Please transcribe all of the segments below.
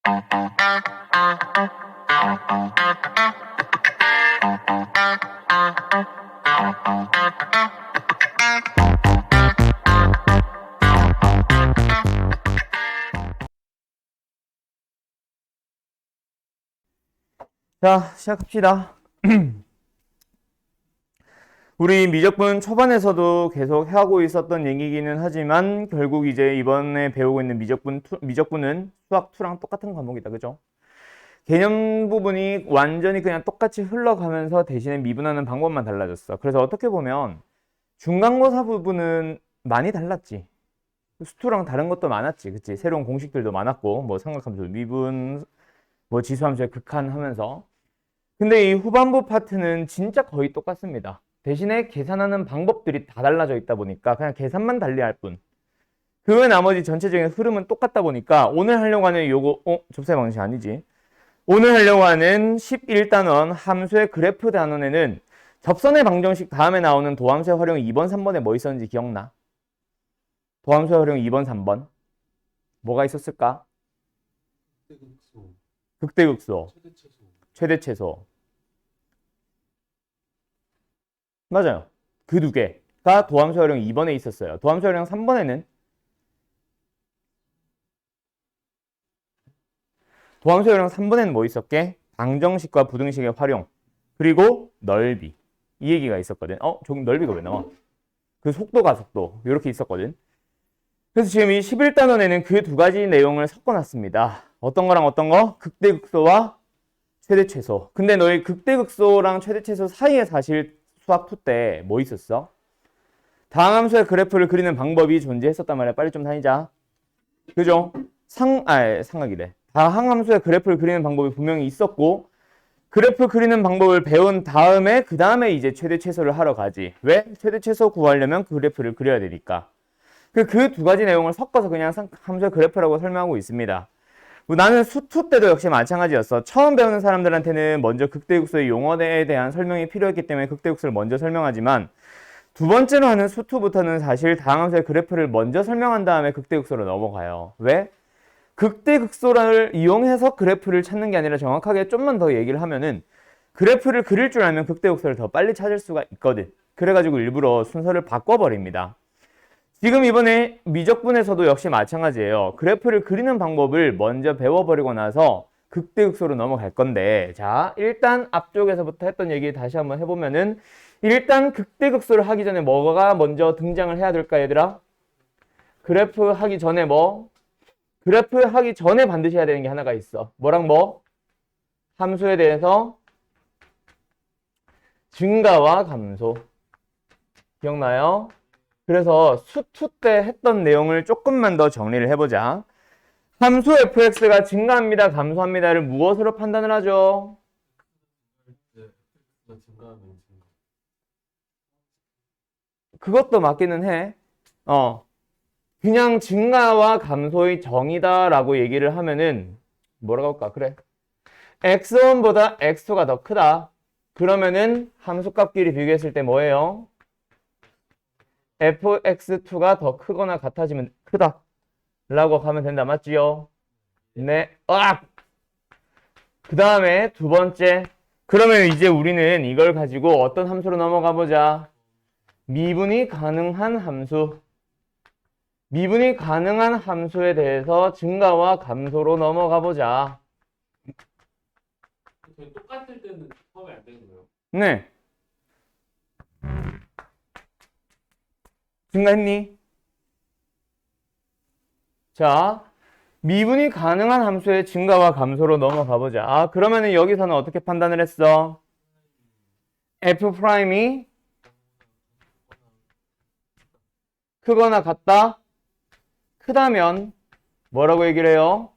자, 시작합시다. 우리 미적분 초반에서도 계속 하고 있었던 얘기기는 하지만 결국 이제 이번에 배우고 있는 미적분은 수학 2랑 똑같은 과목이다. 그죠? 개념 부분이 완전히 그냥 똑같이 흘러가면서 대신에 미분하는 방법만 달라졌어. 그래서 어떻게 보면 중간고사 부분은 많이 달랐지. 수2랑 다른 것도 많았지. 그치? 새로운 공식들도 많았고, 뭐 삼각함수, 미분, 뭐 지수함수의 극한하면서. 근데 이 후반부 파트는 진짜 거의 똑같습니다. 대신에 계산하는 방법들이 다 달라져 있다 보니까 그냥 계산만 달리할 뿐. 그 외 나머지 전체적인 흐름은 똑같다 보니까 오늘 하려고 하는 요거, 접세 방식 아니지. 오늘 하려고 하는 11단원 함수의 그래프 단원에는 접선의 방정식 다음에 나오는 도함수의 활용 2번, 3번에 뭐 있었는지 기억나? 도함수의 활용 2번, 3번. 뭐가 있었을까? 극대극소. 최대최소. 맞아요. 그 두 개가 도함수 활용 2번에 있었어요. 도함수 활용 3번에는 뭐 있었게? 방정식과 부등식의 활용, 그리고 넓이. 이 얘기가 있었거든. 조금 넓이가 왜 나와? 그 속도 이렇게 있었거든. 그래서 지금 이 11단원에는 그 두 가지 내용을 섞어놨습니다. 어떤 거랑 어떤 거? 극대극소와 최대최소. 근데 너희 극대극소랑 최대최소 사이에 사실 수학 2 때 뭐 있었어? 다항함수의 그래프를 그리는 방법이 존재했었단 말이야. 빨리 좀 다니자. 그죠? 상각이래. 다항함수의 그래프를 그리는 방법이 분명히 있었고, 그래프 그리는 방법을 배운 다음에 그 다음에 이제 최대 최소를 하러 가지. 왜? 최대 최소 구하려면 그 그래프를 그려야 되니까. 그 두 가지 내용을 섞어서 그냥 함수의 그래프라고 설명하고 있습니다. 나는 수2 때도 역시 마찬가지였어. 처음 배우는 사람들한테는 먼저 극대극소의 용어에 대한 설명이 필요했기 때문에 극대극소를 먼저 설명하지만, 두 번째로 하는 수2부터는 사실 다항함수의 그래프를 먼저 설명한 다음에 극대극소로 넘어가요. 왜? 극대극소를 이용해서 그래프를 찾는 게 아니라 정확하게 좀만 더 얘기를 하면은 그래프를 그릴 줄 알면 극대극소를 더 빨리 찾을 수가 있거든. 그래가지고 일부러 순서를 바꿔버립니다. 지금 이번에 미적분에서도 역시 마찬가지예요. 그래프를 그리는 방법을 먼저 배워버리고 나서 극대극소로 넘어갈 건데, 자, 일단 앞쪽에서부터 했던 얘기 다시 한번 해보면은, 일단 극대극소를 하기 전에 뭐가 먼저 등장을 해야 될까, 얘들아? 그래프 하기 전에 그래프 하기 전에 반드시 해야 되는 게 하나가 있어. 뭐랑 뭐? 함수에 대해서 증가와 감소. 기억나요? 그래서 수2 때 했던 내용을 조금만 더 정리를 해보자. 함수 fx가 증가합니다, 감소합니다를 무엇으로 판단을 하죠? 그것도 맞기는 해. 그냥 증가와 감소의 정의다라고 얘기를 하면은 뭐라고 할까? 그래. x1보다 x2가 더 크다. 그러면은 함수값끼리 비교했을 때 뭐예요? fx2가 더 크거나 같아지면 크다 라고 가면 된다. 맞지요? 네. 그 다음에 두 번째. 그러면 이제 우리는 이걸 가지고 어떤 함수로 넘어가 보자. 미분이 가능한 함수. 미분이 가능한 함수에 대해서 증가와 감소로 넘어가 보자. 똑같을 때는 처음에 안 되는 거예요. 네. 증가했니? 자, 미분이 가능한 함수의 증가와 감소로 넘어가 보자. 그러면은 여기서는 어떻게 판단을 했어? F'이 크거나 같다? 크다면 뭐라고 얘기를 해요?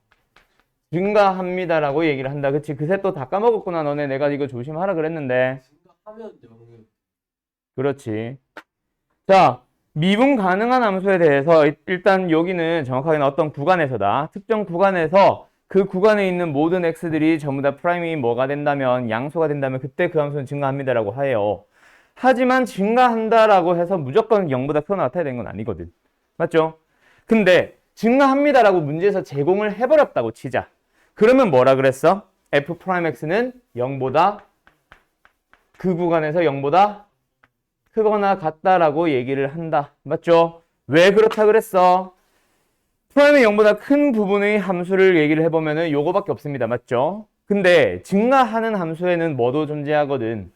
증가합니다라고 얘기를 한다. 그치? 그새 또 다 까먹었구나. 너네 내가 이거 조심하라 그랬는데. 증가하면 영역. 그렇지. 자, 미분 가능한 함수에 대해서 일단 여기는 정확하게는 어떤 구간에서다. 특정 구간에서 그 구간에 있는 모든 x들이 전부 다 프라임이 뭐가 된다면, 양수가 된다면 그때 그 함수는 증가합니다라고 해요. 하지만 증가한다라고 해서 무조건 0보다 크거나 같아야 되는 건 아니거든. 맞죠? 근데 증가합니다라고 문제에서 제공을 해버렸다고 치자. 그러면 뭐라 그랬어? f'x는 0보다 그 구간에서 0보다 크거나 같다라고 얘기를 한다. 맞죠? 왜 그렇다 그랬어? 프라임이 0보다 큰 부분의 함수를 얘기를 해보면은 요거밖에 없습니다. 맞죠? 근데 증가하는 함수에는 뭐도 존재하거든.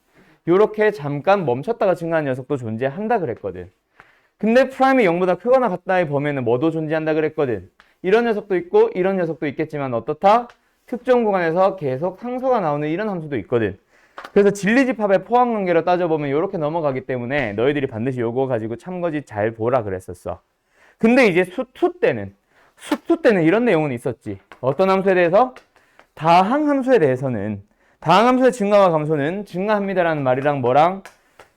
요렇게 잠깐 멈췄다가 증가하는 녀석도 존재한다 그랬거든. 근데 프라임이 0보다 크거나 같다의 범위에는 뭐도 존재한다 그랬거든. 이런 녀석도 있고 이런 녀석도 있겠지만 어떻다? 특정 구간에서 계속 상수가 나오는 이런 함수도 있거든. 그래서 진리집합의 포함관계로 따져보면 이렇게 넘어가기 때문에 너희들이 반드시 요거 가지고 참고지 잘 보라 그랬었어. 근데 이제 수투 때는 이런 내용은 있었지. 어떤 함수에 대해서? 다항함수에 대해서는 다항함수의 증가와 감소는 증가합니다라는 말이랑 뭐랑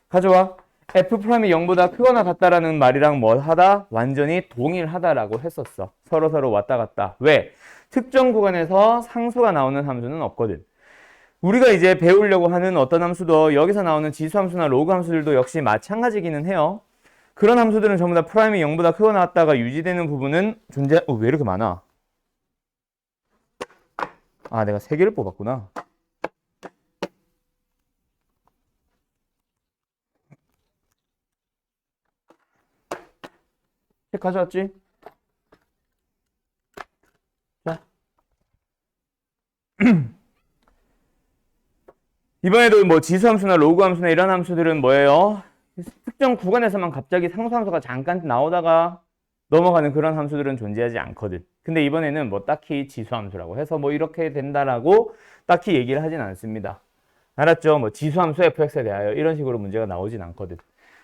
가져와? f'이 0보다 크거나 같다라는 말이랑 뭐 하다? 완전히 동일하다라고 했었어. 서로 왔다 갔다. 왜? 특정 구간에서 상수가 나오는 함수는 없거든. 우리가 이제 배우려고 하는 어떤 함수도 여기서 나오는 지수함수나 로그 함수들도 역시 마찬가지기는 해요. 그런 함수들은 전부 다 프라임이 0보다 크거나 같다가 유지되는 부분은 왜 이렇게 많아? 아, 내가 3개를 뽑았구나. 책 가져왔지? 자. 이번에도 뭐 지수함수나 로그함수나 이런 함수들은 뭐예요? 특정 구간에서만 갑자기 상수함수가 잠깐 나오다가 넘어가는 그런 함수들은 존재하지 않거든. 근데 이번에는 뭐 딱히 지수함수라고 해서 뭐 이렇게 된다라고 딱히 얘기를 하진 않습니다. 알았죠? 뭐 지수함수 fx에 대하여 이런 식으로 문제가 나오진 않거든.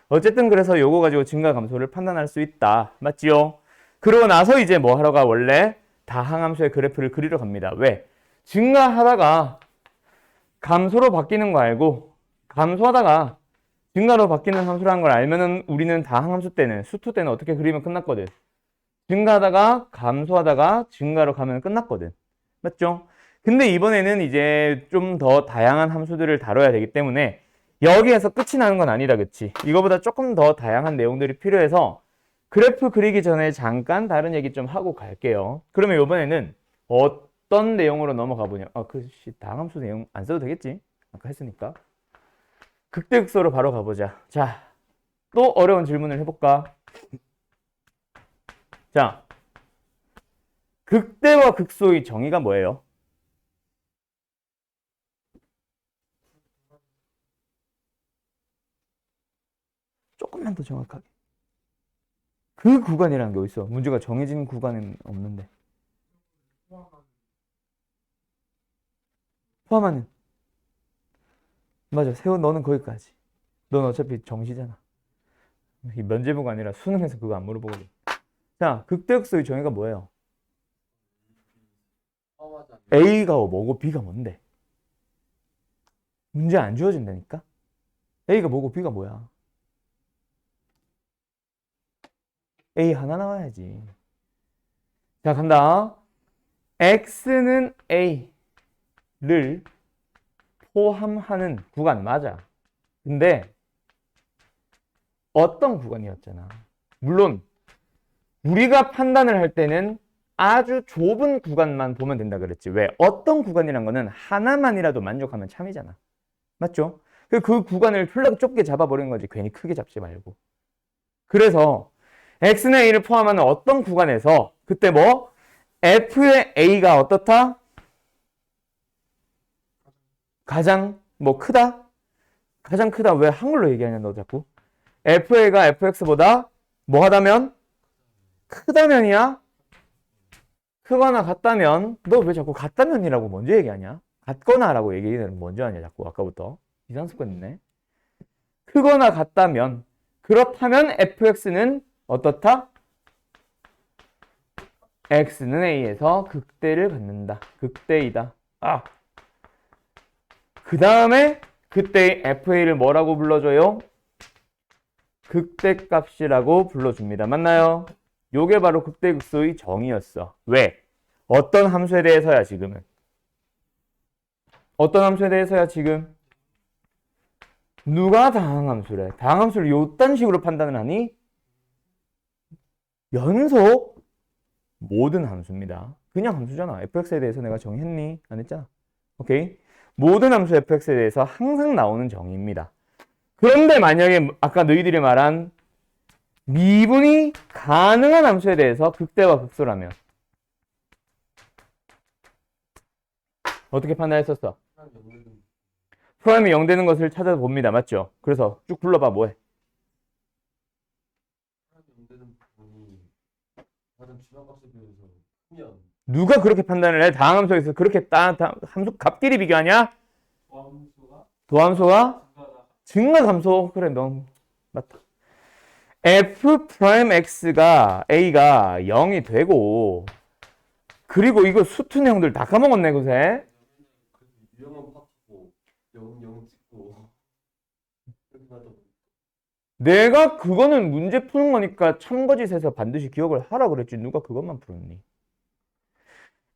어쨌든 그래서 요거 가지고 증가 감소를 판단할 수 있다. 맞지요? 그러고 나서 이제 뭐 하러 가? 원래 다항함수의 그래프를 그리러 갑니다. 왜? 증가하다가 감소로 바뀌는 거 알고 감소하다가 증가로 바뀌는 함수라는 걸 알면은 우리는 다항함수 때는 수투 때는 어떻게 그리면 끝났거든. 증가하다가 감소하다가 증가로 가면 끝났거든. 맞죠? 근데 이번에는 이제 좀 더 다양한 함수들을 다뤄야 되기 때문에 여기에서 끝이 나는 건 아니다. 그치? 이거보다 조금 더 다양한 내용들이 필요해서 그래프 그리기 전에 잠깐 다른 얘기 좀 하고 갈게요. 그러면 이번에는 어떤 내용으로 넘어가 보냐? 다항함수 내용 안 써도 되겠지? 아까 했으니까. 극대극소로 바로 가보자. 자, 또 어려운 질문을 해볼까? 자, 극대와 극소의 정의가 뭐예요? 조금만 더 정확하게. 그 구간이라는 게 어딨어? 문제가 정해진 구간은 없는데. 포함하는. 맞아. 세호 너는 거기까지. 넌 어차피 정시잖아. 이 면제부가 아니라 수능에서 그거 안 물어보거든. 자, 극대극소의 정의가 뭐예요? A가 뭐고 B가 뭔데? 문제 안 주어진다니까? A가 뭐고 B가 뭐야? A 하나 나와야지. 자, 간다. X는 A를 포함하는 구간 맞아. 근데 어떤 구간이었잖아. 물론 우리가 판단을 할 때는 아주 좁은 구간만 보면 된다 그랬지. 왜? 어떤 구간이란 거는 하나만이라도 만족하면 참이잖아. 맞죠? 그 구간을 플러그 좁게 잡아버리는 거지. 괜히 크게 잡지 말고. 그래서 X는 A를 포함하는 어떤 구간에서 그때 뭐 F의 A가 어떻다? 가장 뭐 크다? 가장 크다. 왜 한글로 얘기하냐 너 자꾸. FA가 FX보다 뭐 하다면? 크다면이야? 크거나 같다면? 너 왜 자꾸 같다면이라고 먼저 얘기하냐? 같거나라고 얘기를 먼저 하냐 자꾸 아까부터. 이상한 습관 있네. 크거나 같다면 그렇다면 fx는 어떻다? x는 a에서 극대를 갖는다. 극대이다. 그 다음에 그때의 fa를 뭐라고 불러줘요? 극대값이라고 불러줍니다. 맞나요? 요게 바로 극대극소의 정의였어. 왜? 어떤 함수에 대해서야 지금은? 어떤 함수에 대해서야 지금? 누가 다항함수래? 다항함수를 요딴 식으로 판단을 하니? 연속 모든 함수입니다. 그냥 함수잖아. fx에 대해서 내가 정의했니? 안 했잖아. 오케이? 모든 함수 fx에 대해서 항상 나오는 정의입니다. 그런데 만약에 아까 너희들이 말한 미분이 가능한 함수에 대해서 극대와 극소라면 어떻게 판단했었어? 프라임 0되는 프라임이 0 되는 것을 찾아봅니다. 맞죠? 그래서 쭉 불러봐. 뭐해? 프라임 0되는 부분이 다른 지방값에 비해서 크면 누가 그렇게 판단을 해? 다항함수에서 그렇게 함수 값끼리 비교하냐? 함수가 도함수가 증가하다. 증가함수. 그래, 너 맞다. f'x가 a가 0이 되고 그리고 이거 수트 내용들 다 까먹었네, 그새. 그래도 유형은 파트고 0 찍고 이렇게 하다 보니까 내가 그거는 문제 푸는 거니까 참거짓에서 반드시 기억을 하라 그랬지. 누가 그것만 풀었니?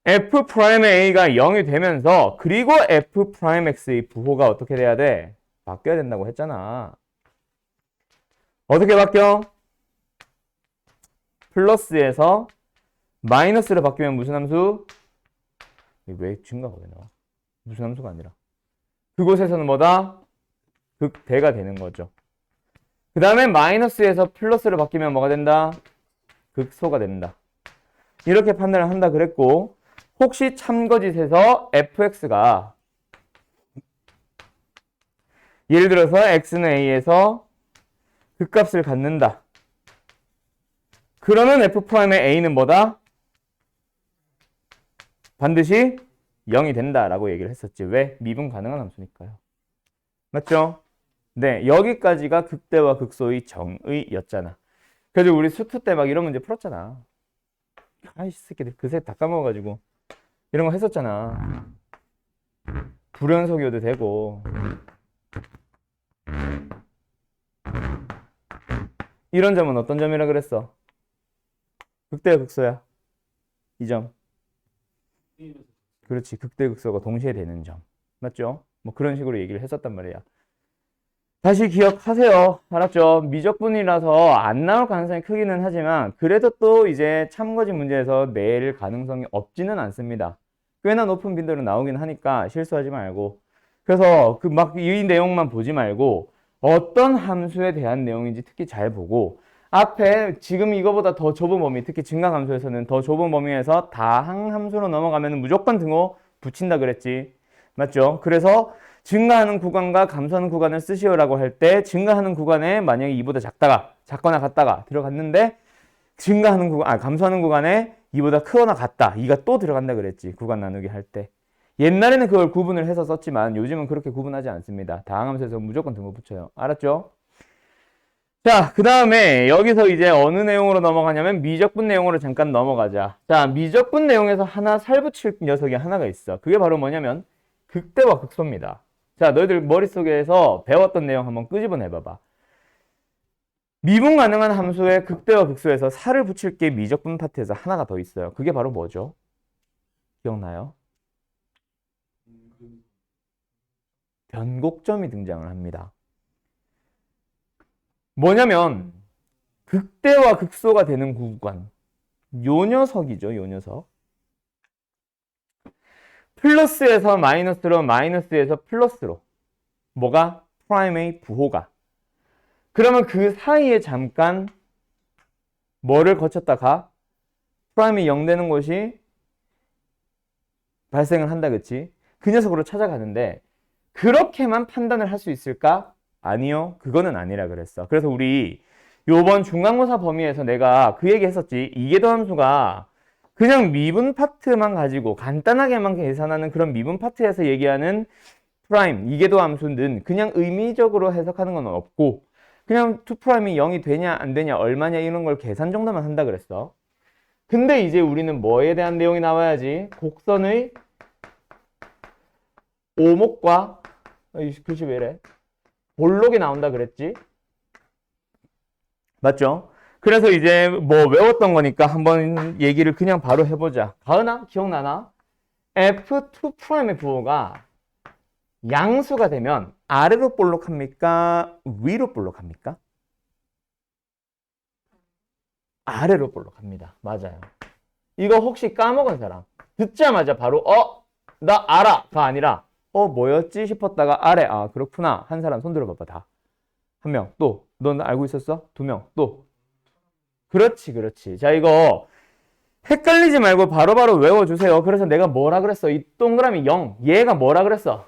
f'A가 0이 되면서 그리고 f'X의 부호가 어떻게 돼야 돼? 바뀌어야 된다고 했잖아. 어떻게 바뀌어? 플러스에서 마이너스로 바뀌면 무슨 함수? 왜 증가가 왜 나와? 무슨 함수가 아니라 그곳에서는 뭐다? 극대가 되는 거죠. 그 다음에 마이너스에서 플러스로 바뀌면 뭐가 된다? 극소가 된다. 이렇게 판단을 한다 그랬고 혹시 참거짓에서 fx가 예를 들어서 x는 a에서 극값을 갖는다. 그러면 f'의 a는 뭐다? 반드시 0이 된다라고 얘기를 했었지. 왜? 미분 가능한 함수니까요. 맞죠? 네, 여기까지가 극대와 극소의 정의였잖아. 그래서 우리 수투 때 막 이런 문제 풀었잖아. 아이씨 새끼들 그새 다 까먹어가지고 이런 거 했었잖아. 불연속이어도 되고 이런 점은 어떤 점이라 그랬어? 극대와 극소야. 이 점. 게임에서 그렇지. 극대 극소가 동시에 되는 점. 맞죠? 뭐 그런 식으로 얘기를 했었단 말이야. 다시 기억하세요. 알았죠? 미적분이라서 안 나올 가능성이 크기는 하지만 그래도 또 이제 참거짓 문제에서 낼 가능성이 없지는 않습니다. 꽤나 높은 빈도로 나오긴 하니까 실수하지 말고. 그래서 그 막 이 내용만 보지 말고 어떤 함수에 대한 내용인지 특히 잘 보고 앞에 지금 이거보다 더 좁은 범위, 특히 증가함수에서는 더 좁은 범위에서 다항함수로 넘어가면 무조건 등호 붙인다 그랬지. 맞죠? 그래서 증가하는 구간과 감소하는 구간을 쓰시오라고 할 때 증가하는 구간에 만약에 2보다 작거나 같다가 들어갔는데 증가하는 구간, 감소하는 구간에 2보다 크거나 같다. 2가 또 들어간다 그랬지. 구간 나누기 할 때. 옛날에는 그걸 구분을 해서 썼지만 요즘은 그렇게 구분하지 않습니다. 다항함수에서 무조건 등호 붙여요. 알았죠? 자, 그 다음에 여기서 이제 어느 내용으로 넘어가냐면 미적분 내용으로 잠깐 넘어가자. 자, 미적분 내용에서 하나 살붙일 녀석이 하나가 있어. 그게 바로 뭐냐면 극대와 극소입니다. 자, 너희들 머릿속에서 배웠던 내용 한번 끄집어내봐봐. 미분 가능한 함수의 극대와 극소에서 살을 붙일 게 미적분 파트에서 하나가 더 있어요. 그게 바로 뭐죠? 기억나요? 변곡점이 등장을 합니다. 뭐냐면 극대와 극소가 되는 구간 요 녀석이죠. 요 녀석. 플러스에서 마이너스로 마이너스에서 플러스로 뭐가? 프라임의 부호가. 그러면 그 사이에 잠깐 뭐를 거쳤다가 프라임이 0 되는 곳이 발생을 한다 그치? 그 녀석으로 찾아가는데 그렇게만 판단을 할 수 있을까? 아니요. 그거는 아니라 그랬어. 그래서 우리 요번 중간고사 범위에서 내가 그 얘기 했었지. 이계도 함수가 그냥 미분 파트만 가지고 간단하게만 계산하는 그런 미분 파트에서 얘기하는 프라임, 이계도 함수는 그냥 의미적으로 해석하는 건 없고 그냥 2'이 0이 되냐 안 되냐 얼마냐 이런 걸 계산 정도만 한다 그랬어. 근데 이제 우리는 뭐에 대한 내용이 나와야지? 곡선의 오목과 글씨 왜 이래? 볼록이 나온다 그랬지? 맞죠? 그래서 이제 뭐 외웠던 거니까 한번 얘기를 그냥 바로 해보자. 가은아? 기억나나? F2'의 부호가 양수가 되면 아래로 볼록합니까? 위로 볼록합니까? 아래로 볼록합니다. 맞아요. 이거 혹시 까먹은 사람? 듣자마자 바로 나 알아가 아니라 뭐였지 싶었다가 아래 그렇구나 한 사람 손 들어봐봐. 다 한 명. 또 넌 알고 있었어? 두 명. 또 그렇지. 자, 이거 헷갈리지 말고 바로바로 외워주세요. 그래서 내가 뭐라 그랬어? 이 동그라미 0 얘가 뭐라 그랬어?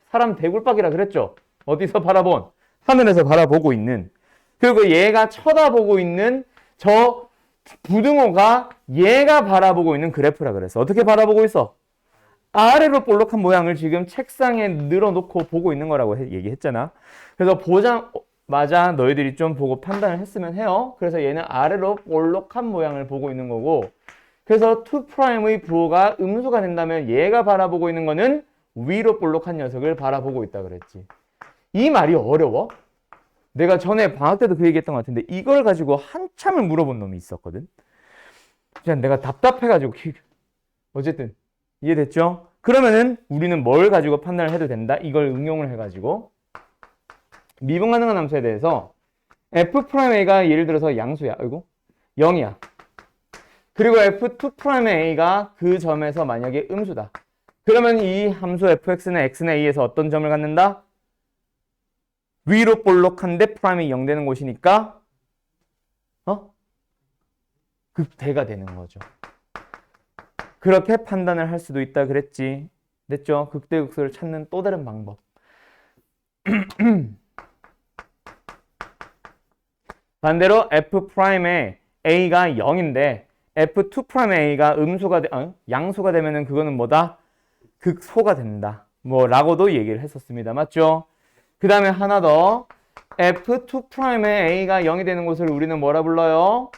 사람 대굴박이라 그랬죠. 어디서 바라본? 하늘에서 바라보고 있는. 그리고 얘가 쳐다보고 있는 저 부등호가 얘가 바라보고 있는 그래프라 그랬어. 어떻게 바라보고 있어? 아래로 볼록한 모양을 지금 책상에 늘어놓고 보고 있는 거라고 얘기했잖아. 그래서 보자마자 너희들이 좀 보고 판단을 했으면 해요. 그래서 얘는 아래로 볼록한 모양을 보고 있는 거고, 그래서 2'의 부호가 음수가 된다면 얘가 바라보고 있는 거는 위로 볼록한 녀석을 바라보고 있다 그랬지. 이 말이 어려워? 내가 전에 방학 때도 그 얘기했던 것 같은데 이걸 가지고 한참을 물어본 놈이 있었거든. 그냥 내가 답답해가지고 어쨌든 이해됐죠? 그러면은 우리는 뭘 가지고 판단을 해도 된다? 이걸 응용을 해가지고 미분 가능한 함수에 대해서 f'A가 예를 들어서 양수야. 아이고 0이야. 그리고 f2'A가 그 점에서 만약에 음수다. 그러면 이 함수 fx는 x는 a에서 어떤 점을 갖는다? 위로 볼록한데 프라임이 0 되는 곳이니까 극대가 되는 거죠. 그렇게 판단을 할 수도 있다 그랬지. 됐죠? 극대극소를 찾는 또 다른 방법. 반대로 f'의 a가 0인데 f2'의 a가 양수가 되면은 그거는 뭐다? 극소가 된다. 라고도 얘기를 했었습니다. 맞죠? 그 다음에 하나 더. f2'의 a가 0이 되는 곳을 우리는 뭐라 불러요?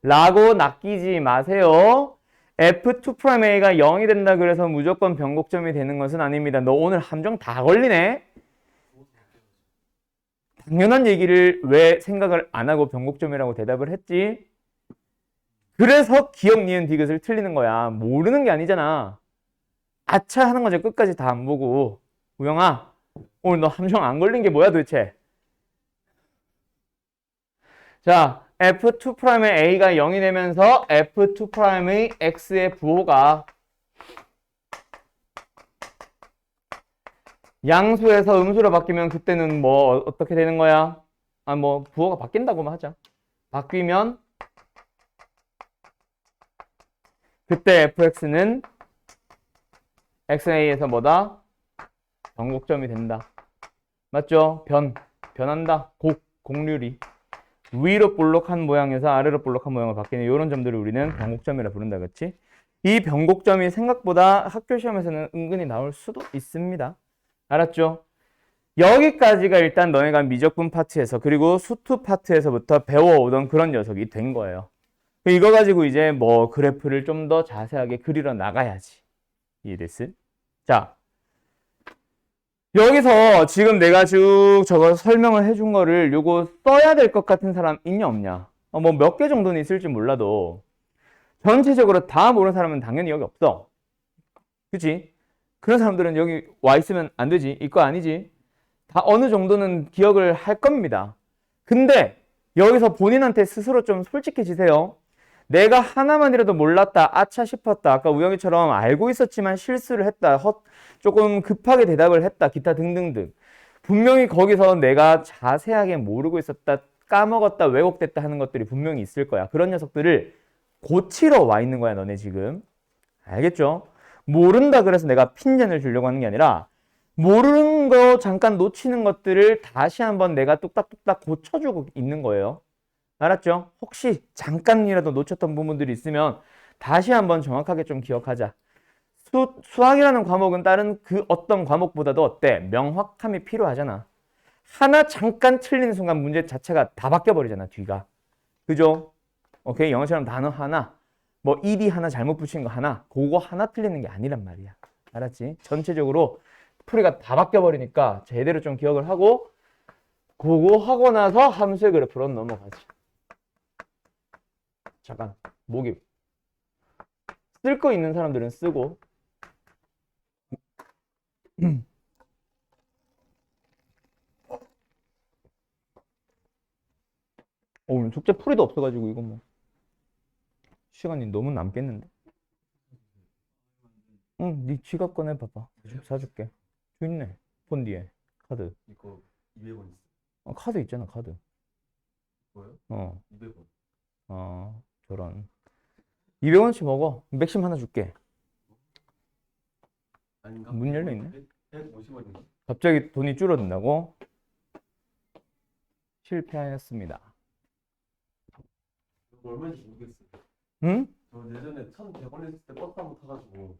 라고 낚이지 마세요. f2'A가 0이 된다 그래서 무조건 변곡점이 되는 것은 아닙니다. 너 오늘 함정 다 걸리네? 당연한 얘기를 왜 생각을 안 하고 변곡점이라고 대답을 했지? 그래서 기억, 니은, 디귿을 틀리는 거야. 모르는 게 아니잖아. 아차 하는 거죠. 끝까지 다 안 보고. 우영아, 오늘 너 함정 안 걸린 게 뭐야 도대체? 자, f2'의 a가 0이 되면서 f2'의 x의 부호가 양수에서 음수로 바뀌면 그때는 어떻게 되는 거야? 부호가 바뀐다고만 하자. 바뀌면 그때 fx는 xa에서 뭐다? 변곡점이 된다. 맞죠? 변한다. 곡률이. 위로 볼록한 모양에서 아래로 볼록한 모양을 바뀌는 이런 점들을 우리는 변곡점이라 부른다. 그렇지? 이 변곡점이 생각보다 학교 시험에서는 은근히 나올 수도 있습니다. 알았죠? 여기까지가 일단 너네가 미적분 파트에서 그리고 수투 파트에서부터 배워오던 그런 녀석이 된 거예요. 이거 가지고 이제 그래프를 좀 더 자세하게 그리러 나가야지. 이해됐어? 자, 여기서 지금 내가 쭉 저거 설명을 해준 거를 요거 써야 될 것 같은 사람 있냐 없냐? 몇 개 정도는 있을지 몰라도 전체적으로 다 모르는 사람은 당연히 여기 없어. 그치? 그런 사람들은 여기 와 있으면 안 되지. 이거 아니지. 다 어느 정도는 기억을 할 겁니다. 근데 여기서 본인한테 스스로 좀 솔직해지세요. 내가 하나만이라도 몰랐다, 아차 싶었다. 아까 우영이처럼 알고 있었지만 실수를 했다. 조금 급하게 대답을 했다. 기타 등등등. 분명히 거기서 내가 자세하게 모르고 있었다, 까먹었다, 왜곡됐다 하는 것들이 분명히 있을 거야. 그런 녀석들을 고치러 와 있는 거야, 너네 지금. 알겠죠? 모른다 그래서 내가 핀잔을 주려고 하는 게 아니라 모르는 거 잠깐 놓치는 것들을 다시 한번 내가 뚝딱뚝딱 고쳐주고 있는 거예요. 알았죠? 혹시 잠깐이라도 놓쳤던 부분들이 있으면 다시 한번 정확하게 좀 기억하자. 수학이라는 과목은 다른 그 어떤 과목보다도 어때? 명확함이 필요하잖아. 하나 잠깐 틀리는 순간 문제 자체가 다 바뀌어버리잖아, 뒤가. 그죠? 오케이? 영어처럼 단어 하나, ed 하나 잘못 붙인 거 하나, 그거 하나 틀리는 게 아니란 말이야. 알았지? 전체적으로 풀이가 다 바뀌어버리니까 제대로 좀 기억을 하고 그거 하고 나서 함수의 그래프로 넘어가지. 잠깐, 목이 쓸 거 있는 사람들은 쓰고 오늘 숙제 풀이도 없어가지고 이거 시간이 너무 남겠는데. 응, 네 지갑 꺼내 봐봐. 사줄게. 저 있네. 폰 뒤에. 카드. 이거 200원 있어. 카드 있잖아, 카드. 뭐요? 어, 200원. 저런. 200원치 먹어. 맥심 하나 줄게. 아닌가? 문 열려 있네. 150원인가? 갑자기 돈이 줄어든다고? 실패하였습니다. 이거 얼마인지 모르겠어요. 응? 저 예전에 1,100원 했을 때 버스 한번 타가지고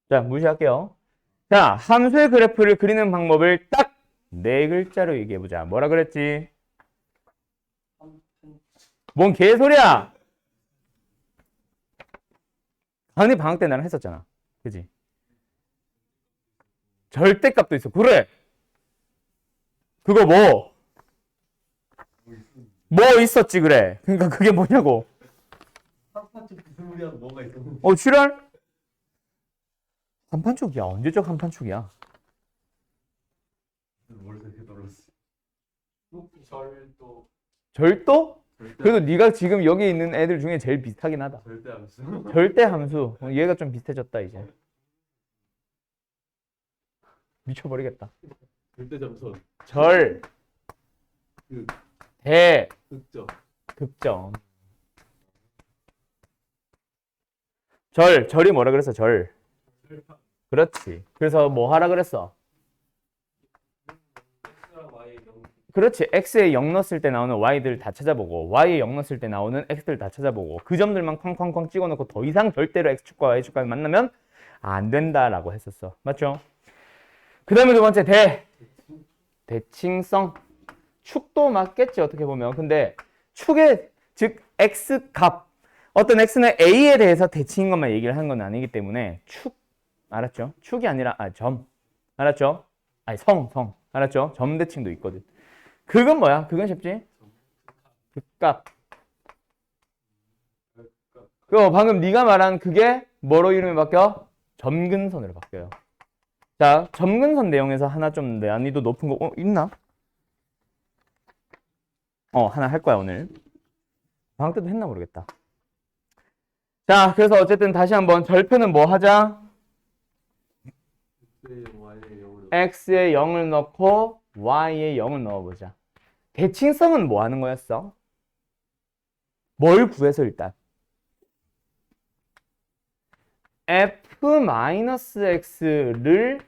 자, 무시할게요. 자, 함수의 그래프를 그리는 방법을 딱 네 글자로 얘기해보자. 뭐라 그랬지? 뭔 개소리야! 아니, 방학 때 나랑 했었잖아. 그지? 절대값도 있어. 그래! 그거 뭐 있었지, 그래. 그러니까 그게 뭐냐고. 한판쪽 비스무리한 뭐가 있었는데 출혈? 한판촉이야. 언제적 한판촉이야? 뭘 그렇게 놀랐어. 절도 절도? 절대 그래도 네가 지금 여기 있는 애들 중에 제일 비슷하긴 하다. 절대 함수. 절대 함수. 얘가 좀 비슷해졌다, 이제. 미쳐버리겠다. 절대 점선. 절, 그 대, 극점. 득점. 절이 뭐라 그랬어, 절. 그렇지. 그래서 뭐 하라 그랬어? X랑 Y의 영. 그렇지. x에 0 넣었을 때 나오는 y들 다 찾아보고 y에 0 넣었을 때 나오는 x들 다 찾아보고 그 점들만 쾅쾅쾅 찍어놓고 더 이상 절대로 x축과 y축과 만나면 안 된다라고 했었어. 맞죠? 그 다음에 두 번째 대칭성. 축도 맞겠지 어떻게 보면. 근데 축의 즉 x값 어떤 x는 a에 대해서 대칭인 것만 얘기를 하는 건 아니기 때문에 축 알았죠? 축이 아니라 점 알았죠? 아니 성 알았죠? 점 대칭도 있거든. 그건 뭐야? 그건 쉽지? 극값. 그거 방금 네가 말한 그게 뭐로 이름이 바뀌어? 점근선으로 바뀌어요. 자, 점근선 내용에서 하나 좀 난이도 높은 거 있나? 하나 할 거야 오늘. 방학 때도 했나 모르겠다. 자, 그래서 어쨌든 다시 한번 절표는 뭐 하자? x에 0을 넣고 y에 0을 넣어보자. 대칭성은 뭐 하는 거였어? 뭘 구해서 일단 f-x를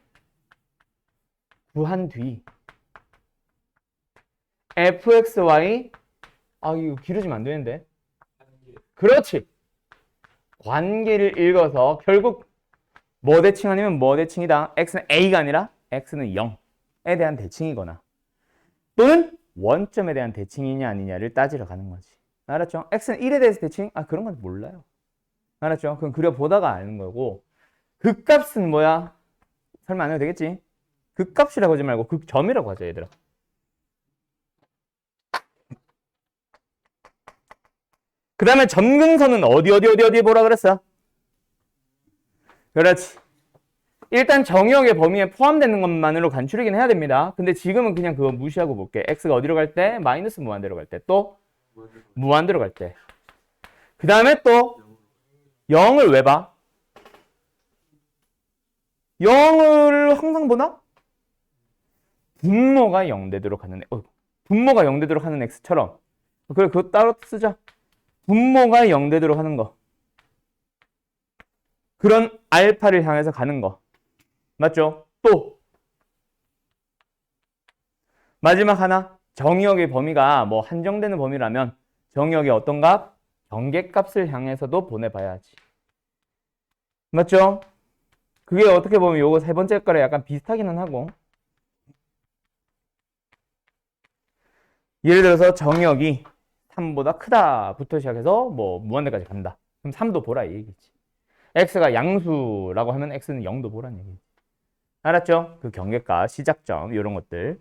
구한 뒤 fxy 이거 길어지면 안 되는데. 그렇지. 관계를 읽어서 결국 뭐 대칭 아니면 뭐 대칭이다. x는 a가 아니라 x는 0에 대한 대칭이거나 또는 원점에 대한 대칭이냐 아니냐를 따지러 가는 거지. 알았죠? x는 1에 대해서 대칭? 그런 건 몰라요. 알았죠? 그럼 그려보다가 아는 거고 극값은 뭐야? 설마 안 해도 되겠지? 극값이라고 하지 말고 극점이라고 하자 얘들아. 그 다음에 점근선은 어디 보라 그랬어? 그렇지. 일단 정의역의 범위에 포함되는 것만으로 간추리긴 해야 됩니다. 근데 지금은 그냥 그거 무시하고 볼게. x가 어디로 갈 때? 마이너스 무한대로 갈 때. 또 무한대로 갈 때. 그 다음에 또 0을 왜 봐? 0을 항상 보나? 분모가 0되도록 하는 분모가 0되도록 하는 x처럼. 그래, 그거 따로 쓰자. 분모가 0되도록 하는 거. 그런 알파를 향해서 가는 거. 맞죠? 또 마지막 하나. 정의역의 범위가 뭐 한정되는 범위라면 정의역의 어떤 값? 경계값을 향해서도 보내봐야지. 맞죠? 그게 어떻게 보면 요거 세 번째 거랑 약간 비슷하기는 하고. 예를 들어서 정의역이 3보다 크다부터 시작해서 뭐 무한대까지 간다. 그럼 3도 보라 이 얘기지. x가 양수라고 하면 x는 0도 보라는 얘기지. 알았죠? 그 경계값, 시작점 이런 것들.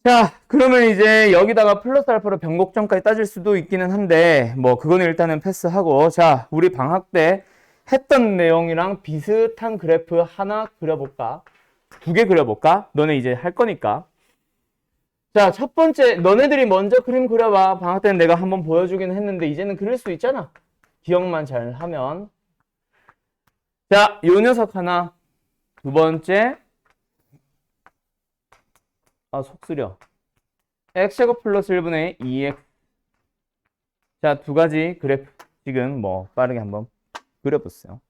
자, 그러면 이제 여기다가 플러스 알파로 변곡점까지 따질 수도 있기는 한데 뭐 그거는 일단은 패스하고, 자, 우리 방학 때 했던 내용이랑 비슷한 그래프 하나 그려볼까? 2개 그려볼까? 너네 이제 할 거니까. 자, 첫 번째, 너네들이 먼저 그림 그려봐. 방학 때는 내가 한번 보여주긴 했는데 이제는 그릴 수 있잖아. 기억만 잘 하면. 자, 요 녀석 하나. 두 번째. 속 쓰려. x제곱 플러스 1분의 2x. 자, 두 가지 그래프 지금 뭐 빠르게 한번 그려보세요.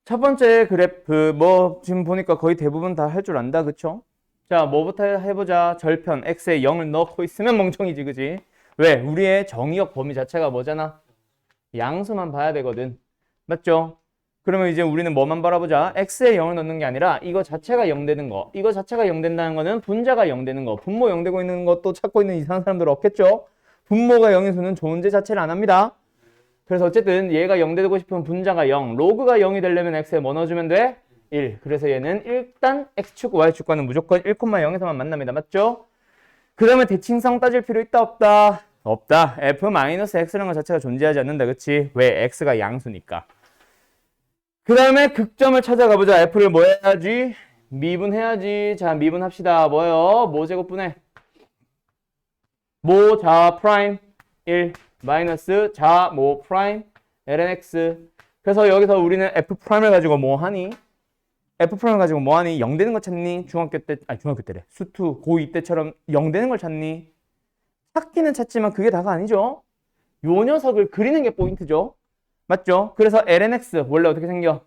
첫 번째 그래프 뭐 지금 보니까 거의 대부분 다 할 줄 안다, 그쵸? 자, 뭐부터 해보자. 절편 x에 0을 넣고 있으면 멍청이지, 그지? 왜? 우리의 정의역 범위 자체가 뭐잖아? 양수만 봐야 되거든. 맞죠? 그러면 이제 우리는 뭐만 바라보자. x에 0을 넣는 게 아니라 이거 자체가 0 되는 거. 이거 자체가 0 된다는 거는 분자가 0 되는 거. 분모 0 되고 있는 것도 찾고 있는 이상한 사람들 없겠죠? 분모가 0의 수는 존재 자체를 안 합니다. 그래서 어쨌든 얘가 0 되고 싶으면 분자가 0, 로그가 0이 되려면 x에 뭐 넣어주면 돼? 1. 그래서 얘는 일단 x축, y축과는 무조건 1,0에서만 만납니다. 맞죠? 그 다음에 대칭성 따질 필요 있다 없다? 없다. f-x라는 것 자체가 존재하지 않는다. 그치? 왜? x가 양수니까. 그 다음에 극점을 찾아가 보자. f를 뭐 해야지? 미분해야지. 자, 미분합시다. 뭐요? 모 제곱분해 모 자 프라임 1 마이너스 자 모 프라임 ln x. 그래서 여기서 우리는 f 프라임을 가지고 뭐 하니? f 프라임을 가지고 뭐 하니? 0 되는 거 찾니? 중학교 때래. 수투 고2 때처럼 0 되는 걸 찾니? 찾기는 찾지만 그게 다가 아니죠. 요 녀석을 그리는 게 포인트죠. 맞죠? 그래서 ln x 원래 어떻게 생겨?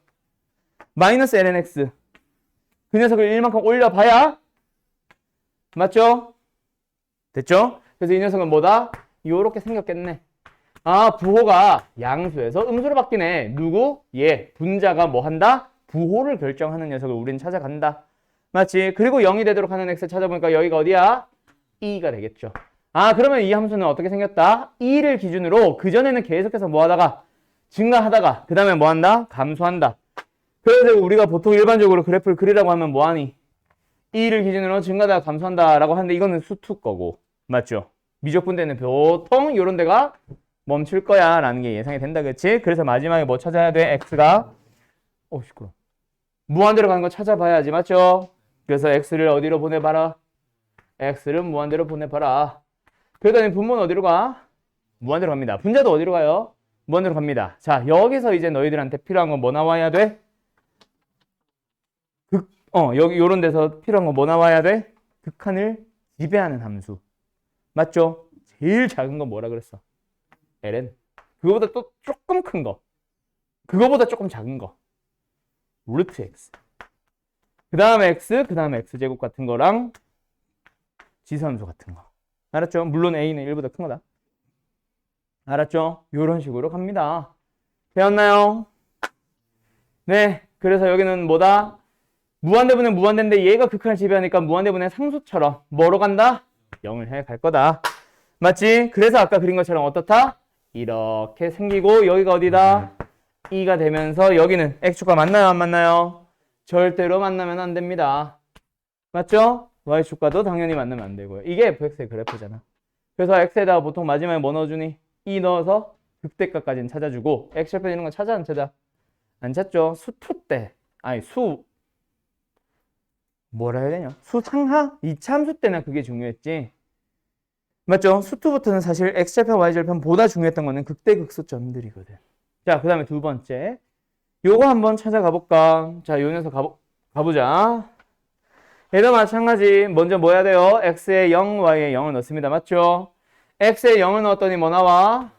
마이너스 ln x. 그 녀석을 1만큼 올려봐야 맞죠? 됐죠? 그래서 이 녀석은 뭐다? 요렇게 생겼겠네. 부호가 양수에서 음수로 바뀌네. 누구? 얘. 분자가 뭐 한다? 부호를 결정하는 녀석을 우리는 찾아간다. 맞지? 그리고 0이 되도록 하는 x 찾아보니까 여기가 어디야? 2가 되겠죠. 그러면 이 함수는 어떻게 생겼다? 2를 기준으로 그전에는 계속해서 뭐 하다가 증가하다가 그 다음에 뭐 한다? 감소한다. 그래서 우리가 보통 일반적으로 그래프를 그리라고 하면 뭐 하니? 2를 기준으로 증가하다가 감소한다 라고 하는데 이거는 수투 거고. 맞죠? 미적분대는 보통 이런 데가 멈출 거야 라는 게 예상이 된다. 그치? 그래서 마지막에 뭐 찾아야 돼? x가 시끄러워. 무한대로 가는 거 찾아봐야지. 맞죠? 그래서 x를 어디로 보내봐라? x를 무한대로 보내봐라. 그러더니 분모는 어디로 가? 무한대로 갑니다. 분자도 어디로 가요? 무한대로 갑니다. 자, 여기서 이제 너희들한테 필요한 건 뭐 나와야 돼? 여기 요런 데서 필요한 건 뭐 나와야 돼? 극한을 지배하는 함수. 맞죠? 제일 작은 건 뭐라 그랬어? ln. 그거보다 또 조금 큰 거. 그거보다 조금 작은 거. 루트 x. 그 다음에 x, 그 다음에 x제곱 같은 거랑 지수함수 같은 거. 알았죠? 물론 a는 1보다 큰 거다. 알았죠? 요런 식으로 갑니다. 배웠나요? 네. 그래서 여기는 뭐다? 무한대분은 무한대인데 얘가 극한을 지배하니까 무한대분의 상수처럼 뭐로 간다? 0을 해 갈 거다. 맞지? 그래서 아까 그린 것처럼 어떻다? 이렇게 생기고 여기가 어디다? 2가 되면서 여기는 x축과 만나요? 안 만나요? 절대로 만나면 안 됩니다. 맞죠? y축과도 당연히 만나면 안 되고요. 이게 fx의 그래프잖아. 그래서 x에다가 보통 마지막에 뭐 넣어주니? 2 넣어서 극대값까지는 찾아주고 x절편 이런 거 찾아 안 찾아? 안 찾죠? 수투 때 뭐라 해야 되냐? 수상하? 이차함수 때나 그게 중요했지. 맞죠? 수투부터는 사실 x절편, y절편보다 중요했던 거는 극대극소점들이거든. 자, 그 다음에 두 번째. 요거 한번 찾아가 볼까? 자, 요 녀석 가보자. 얘도 마찬가지. 먼저 뭐 해야 돼요? x에 0, y에 0을 넣습니다. 맞죠? x에 0을 넣었더니 뭐 나와?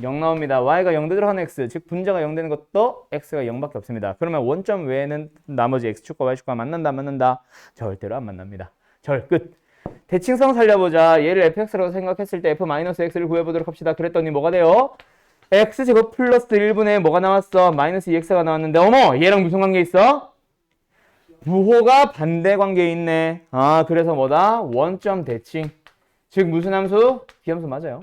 0 나옵니다. y가 0 되도록 하는 x, 즉 분자가 0 되는 것도 x가 0밖에 없습니다. 그러면 원점 외에는 나머지 x축과 y축과 만난다 안 만난다? 절대로 안 만납니다. 절 끝. 대칭성 살려보자. 얘를 fx라고 생각했을 때 f-x를 구해보도록 합시다. 그랬더니 뭐가 돼요? x제곱 플러스 1분의 뭐가 나왔어? 마이너스 2x가 나왔는데 어머! 얘랑 무슨 관계 있어? 부호가 반대 관계에 있네. 그래서 뭐다? 원점 대칭. 즉 무슨 함수? 비함수 맞아요.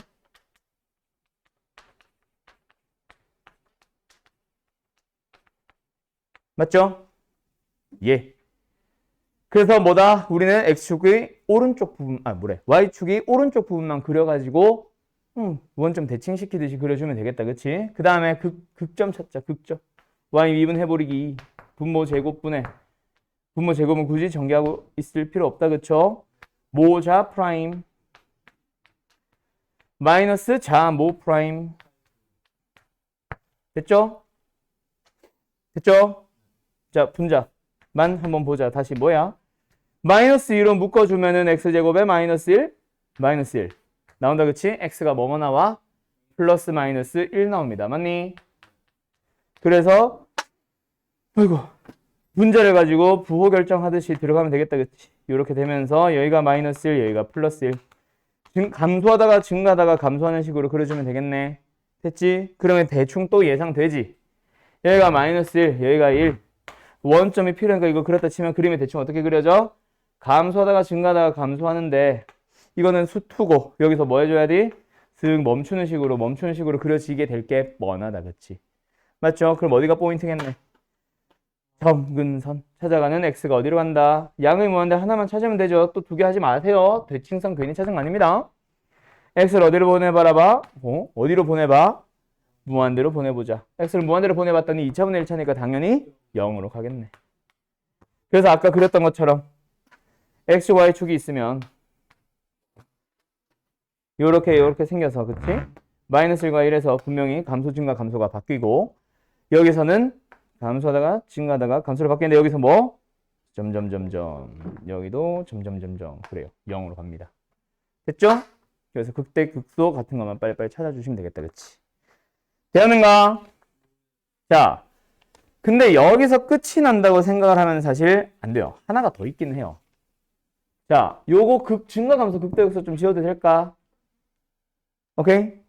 맞죠? 예. 그래서 뭐다? 우리는 x축의 오른쪽 부분, y축이 오른쪽 부분만 그려가지고 원점 대칭시키듯이 그려주면 되겠다. 그치? 그 다음에 극점 찾자. 극점. y 미분해버리기. 분모 제곱분해. 분모 제곱은 굳이 전개하고 있을 필요 없다. 그쵸? 모자 프라임 마이너스 자 모 프라임. 됐죠? 됐죠? 자, 분자만 한번 보자. 다시 뭐야? 마이너스 2로 묶어주면은 x제곱에 마이너스 1, 마이너스 1. 나온다, 그치? x가 뭐뭐 나와? 플러스 마이너스 1 나옵니다. 맞니? 그래서, 아이고, 분자를 가지고 부호 결정하듯이 들어가면 되겠다, 그치? 이렇게 되면서 여기가 마이너스 1, 여기가 플러스 1. 감소하다가 증가하다가 감소하는 식으로 그려주면 되겠네. 됐지? 그러면 대충 또 예상되지? 여기가 마이너스 1, 여기가 1. 원점이 필요하니까 이거 그렸다 치면 그림이 대충 어떻게 그려져? 감소하다가 증가하다가 감소하는데 이거는 수투고 여기서 뭐 해줘야 돼? 슥 멈추는 식으로 그려지게 될 게 뻔하다, 그치? 맞죠? 그럼 어디가 포인트겠네? 점근선 찾아가는 x가 어디로 간다? 양의 무한대 하나만 찾으면 되죠. 또 두 개 하지 마세요. 대칭성 괜히 찾은 거 아닙니다. x를 어디로 보내봐라 봐? 어디로 보내봐? 무한대로 보내보자. x를 무한대로 보내봤더니 2차분의 1 차니까 당연히 0으로 가겠네. 그래서 아까 그렸던 것처럼 x, y축이 있으면 요렇게 생겨서, 그치? 마이너스 1과 1에서 분명히 감소, 증가, 감소가 바뀌고 여기서는 감소하다가 증가하다가 감소를 바뀌는데 여기서 뭐? 점점점점 여기도 점점점점 그래요. 0으로 갑니다. 됐죠? 그래서 극대 극소 같은 것만 빨리빨리 찾아주시면 되겠다, 그치? 되었는가? 자, 근데 여기서 끝이 난다고 생각을 하면 사실 안 돼요. 하나가 더 있긴 해요. 자, 요거 증가 감소 극대 극소 좀 지워도 될까? 오케이?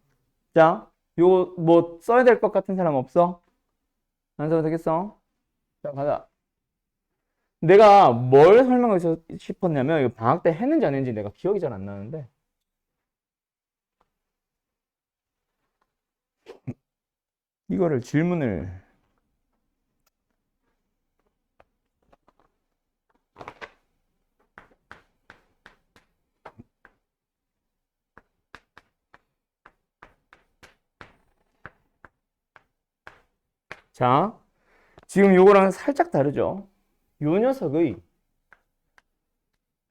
자, 요거 뭐 써야 될 것 같은 사람 없어? 안 써도 되겠어? 자, 가자. 내가 뭘 설명하고 싶었냐면, 이거 방학 때 했는지 안 했는지 내가 기억이 잘 안 나는데. 이거를 질문을. 자, 지금 요거랑 살짝 다르죠? 요 녀석의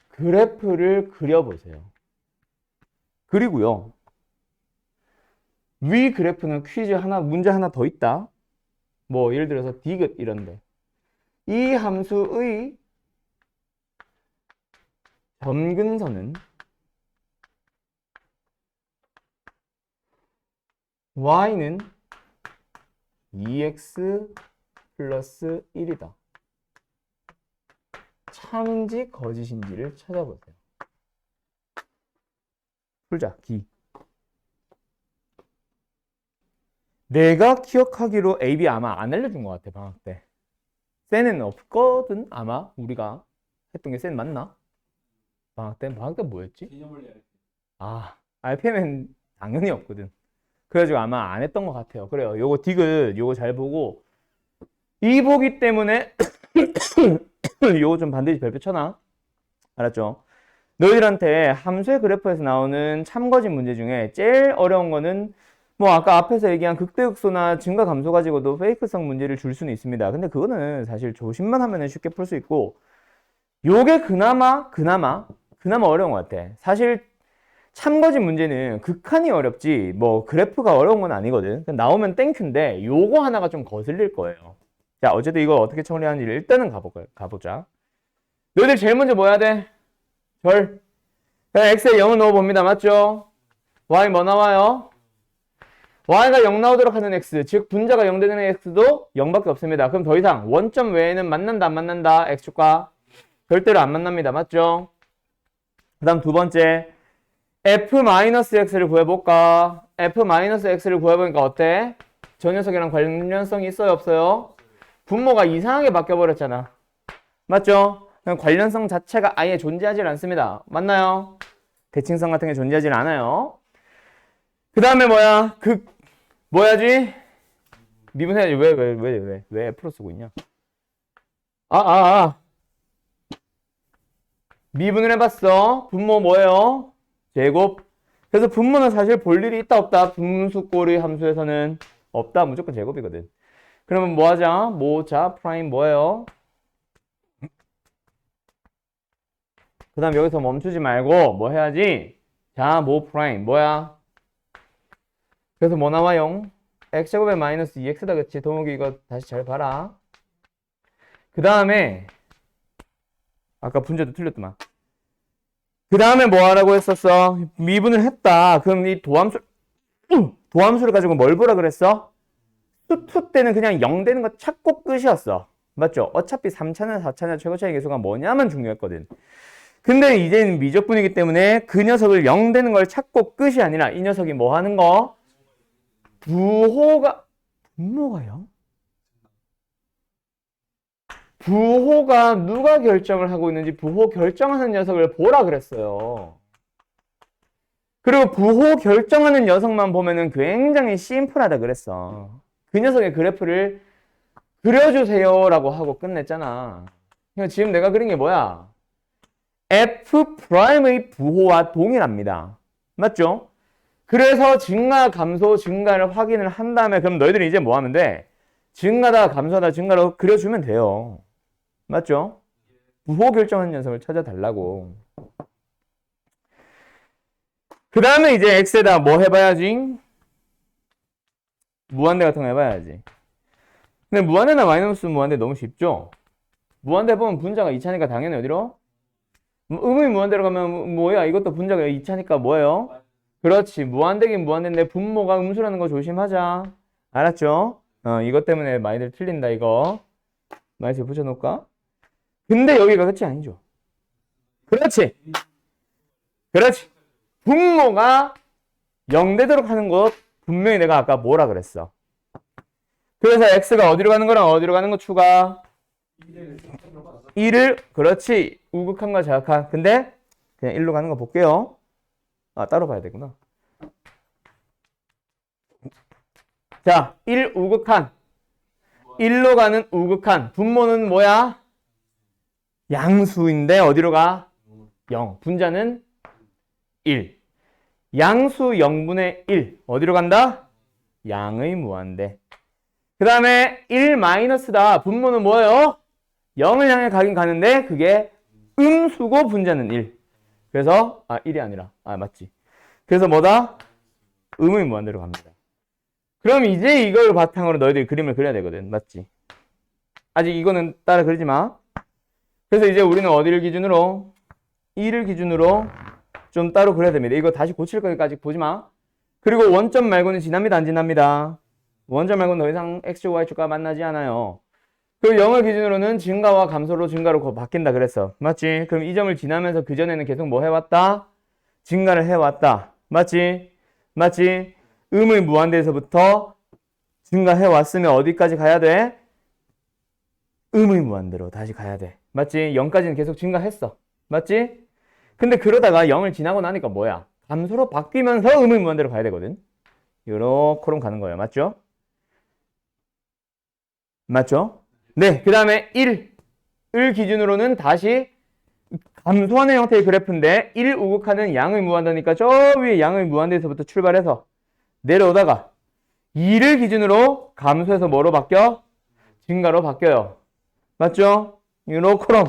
그래프를 그려보세요. 그리고요, 위 그래프는 문제 하나 더 있다. 뭐, 예를 들어서 디귿 이런데. 이 함수의 점근선은 y는 2x 플러스 1이다. 참인지 거짓인지를 찾아보세요. 풀자, 기. 내가 기억하기로 AB 아마 안 알려준 것 같아, 방학 때. 쌤은 없거든, 아마. 우리가 했던 게 쌤 맞나? 방학 때 뭐였지? 개념을 아, RPM은 당연히 없거든. 그래가지고 아마 안 했던 것 같아요. 그래요. 요거 디귿, 요거 잘 보고. 이 보기 때문에 요거 좀 반드시 별표 쳐놔. 알았죠? 너희들한테 함수의 그래프에서 나오는 참거짓 문제 중에 제일 어려운 거는 뭐 아까 앞에서 얘기한 극대극소나 증가 감소 가지고도 페이크성 문제를 줄 수는 있습니다. 근데 그거는 사실 조심만 하면 쉽게 풀 수 있고 요게 그나마 어려운 것 같아. 사실 참거짓 문제는 극한이 어렵지 뭐 그래프가 어려운 건 아니거든. 나오면 땡큐인데 요거 하나가 좀 거슬릴 거예요. 자, 어쨌든 이거 어떻게 처리하는지를 일단은 가보자. 너희들 제일 먼저 뭐 해야 돼? 그냥 x에 0을 넣어봅니다. 맞죠? y 뭐 나와요? y가 0 나오도록 하는 x, 즉 분자가 0 되는 x도 0밖에 없습니다. 그럼 더 이상 원점 외에는 만난다 안 만난다? x축과 절대로 안 만납니다. 맞죠? 그 다음 두 번째 f-x를 구해볼까? f-x를 구해보니까 어때? 저 녀석이랑 관련성이 있어요 없어요? 분모가 이상하게 바뀌어버렸잖아. 맞죠? 관련성 자체가 아예 존재하지 않습니다. 맞나요? 대칭성 같은 게 존재하지 않아요. 그 다음에 뭐야? 뭐야지? 미분해야지. 왜 F로 쓰고 있냐? 미분을 해봤어. 분모 뭐예요? 제곱. 그래서 분모는 사실 볼 일이 있다 없다? 분수꼴의 함수에서는 없다. 무조건 제곱이거든. 그러면 뭐 하자? 모자 프라임 뭐예요? 그 다음 여기서 멈추지 말고 뭐 해야지? 자, 모 프라임 뭐야? 그래서 뭐 나와 0? x제곱에 마이너스 2x다. 그치? 동욱이 이거 다시 잘 봐라. 그 다음에 아까 분자도 틀렸더만. 그 다음에 뭐 하라고 했었어? 미분을 했다. 그럼 이 도함수를 가지고 뭘 보라 그랬어? 수투 때는 그냥 0 되는 거 찾고 끝이었어. 맞죠? 어차피 3차나 4차나 최고차의 계수가 뭐냐만 중요했거든. 근데 이제는 미적분이기 때문에 그 녀석을 0 되는 걸 찾고 끝이 아니라 이 녀석이 뭐 하는 거? 분모가요? 부호가 누가 결정을 하고 있는지 부호 결정하는 녀석을 보라 그랬어요. 그리고 부호 결정하는 녀석만 보면은 굉장히 심플하다 그랬어. 그 녀석의 그래프를 그려주세요라고 하고 끝냈잖아. 지금 내가 그린 게 뭐야? F'의 부호와 동일합니다. 맞죠? 그래서 증가, 감소, 증가를 확인을 한 다음에 그럼 너희들이 이제 뭐 하면 돼? 증가다, 감소다, 증가로 그려주면 돼요. 맞죠? 부호 결정하는 녀석을 찾아달라고. 그 다음에 이제 x에다 뭐 해봐야지? 무한대 같은 거 해봐야지. 근데 무한대나 마이너스 무한대 너무 쉽죠? 무한대 보면 분자가 2차니까 당연히 어디로? 음의 무한대로 가면 뭐야? 이것도 분자가 2차니까 뭐예요? 그렇지. 무한대긴 무한대인데 분모가 음수라는 거 조심하자. 알았죠? 이것 때문에 많이들 틀린다 이거. 마이너스 붙여놓을까? 근데 여기가 끝이 아니죠. 그렇지. 그렇지. 분모가 0 되도록 하는 것 분명히 내가 아까 뭐라 그랬어. 그래서 x가 어디로 가는 거랑 어디로 가는 거 추가? 1을 그렇지. 우극한과 자극한. 근데 그냥 1로 가는 거 볼게요. 아 따로 봐야 되구나. 자 1 우극한. 1로 가는 우극한. 분모는 뭐야? 양수인데 어디로 가? 0. 분자는 1. 양수 0분의 1. 어디로 간다? 양의 무한대. 그 다음에 1 마이너스다. 분모는 뭐예요? 0을 향해 가긴 가는데 그게 음수고 분자는 1. 그래서 1이 아니라 맞지. 그래서 뭐다? 음의 무한대로 갑니다. 그럼 이제 이걸 바탕으로 너희들이 그림을 그려야 되거든. 맞지? 아직 이거는 따라 그리지 마. 그래서 이제 우리는 어디를 기준으로? 2를 기준으로 좀 따로 그려야 됩니다. 이거 다시 고칠 거기까지 보지 마. 그리고 원점 말고는 지납니다. 안 지납니다. 원점 말고는 더 이상 x축, y축과 만나지 않아요. 그리고 0을 기준으로는 증가와 감소로 증가로 바뀐다 그랬어. 맞지? 그럼 이 점을 지나면서 그전에는 계속 뭐 해왔다? 증가를 해왔다. 맞지? 맞지? 음의 무한대에서부터 증가해왔으면 어디까지 가야 돼? 음의 무한대로 다시 가야 돼. 맞지? 0까지는 계속 증가했어. 맞지? 근데 그러다가 0을 지나고 나니까 뭐야? 감소로 바뀌면서 음의 무한대로 가야 되거든. 요렇게 가는 거예요. 맞죠? 맞죠? 네, 그 다음에 1을 기준으로는 다시 감소하는 형태의 그래프인데 1 우극하는 양의 무한대니까 저 위에 양의 무한대에서부터 출발해서 내려오다가 2를 기준으로 감소해서 뭐로 바뀌어? 증가로 바뀌어요. 맞죠? 요렇게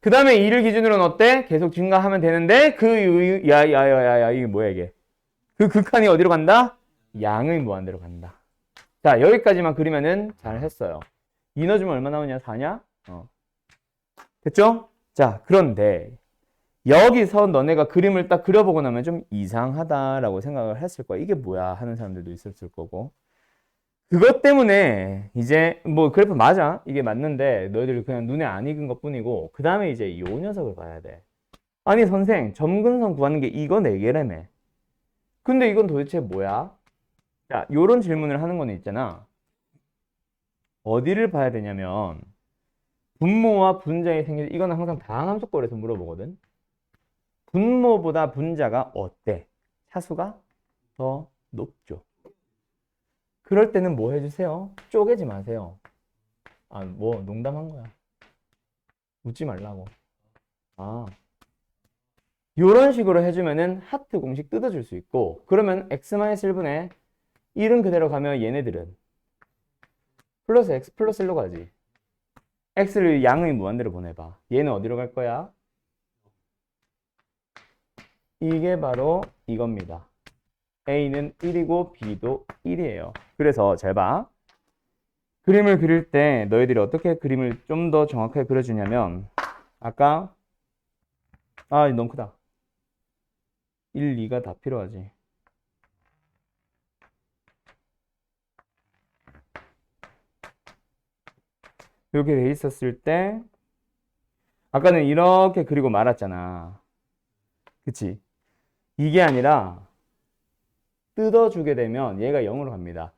그 다음에 2를 기준으로는 어때? 계속 증가하면 되는데 이게 뭐야 이게? 그 극한이 어디로 간다? 양의 무한대로 간다. 자 여기까지만 그리면은 잘 했어요. 이 넣어주면 얼마 나오냐? 4냐? 됐죠? 자 그런데 여기서 너네가 그림을 딱 그려보고 나면 좀 이상하다라고 생각을 했을 거야. 이게 뭐야 하는 사람들도 있었을 거고. 그것 때문에 이제 뭐 그래프 맞아. 이게 맞는데 너희들이 그냥 눈에 안 익은 것 뿐이고 그 다음에 이제 요 녀석을 봐야 돼. 아니 선생 점근선 구하는 게 이거 4개라며. 근데 이건 도대체 뭐야? 자 요런 질문을 하는 거는 있잖아. 어디를 봐야 되냐면 분모와 분자의 생길 이거는 항상 다항함수꼴에서 물어보거든. 분모보다 분자가 어때? 차수가 더 높죠. 그럴 때는 뭐 해주세요? 쪼개지 마세요. 뭐 농담한 거야. 웃지 말라고. 요런 식으로 해주면은 하트 공식 뜯어줄 수 있고 그러면 x-1분의 1은 그대로 가면 얘네들은 플러스 x 플러스 1로 가지. x를 양의 무한대로 보내봐. 얘는 어디로 갈 거야? 이게 바로 이겁니다. A는 1이고 B도 1이에요. 그래서 잘 봐. 그림을 그릴 때 너희들이 어떻게 그림을 좀 더 정확하게 그려주냐면 아까 너무 크다. 1, 2가 다 필요하지. 이렇게 돼 있었을 때 아까는 이렇게 그리고 말았잖아. 그치? 이게 아니라 뜯어주게 되면 얘가 0으로 갑니다.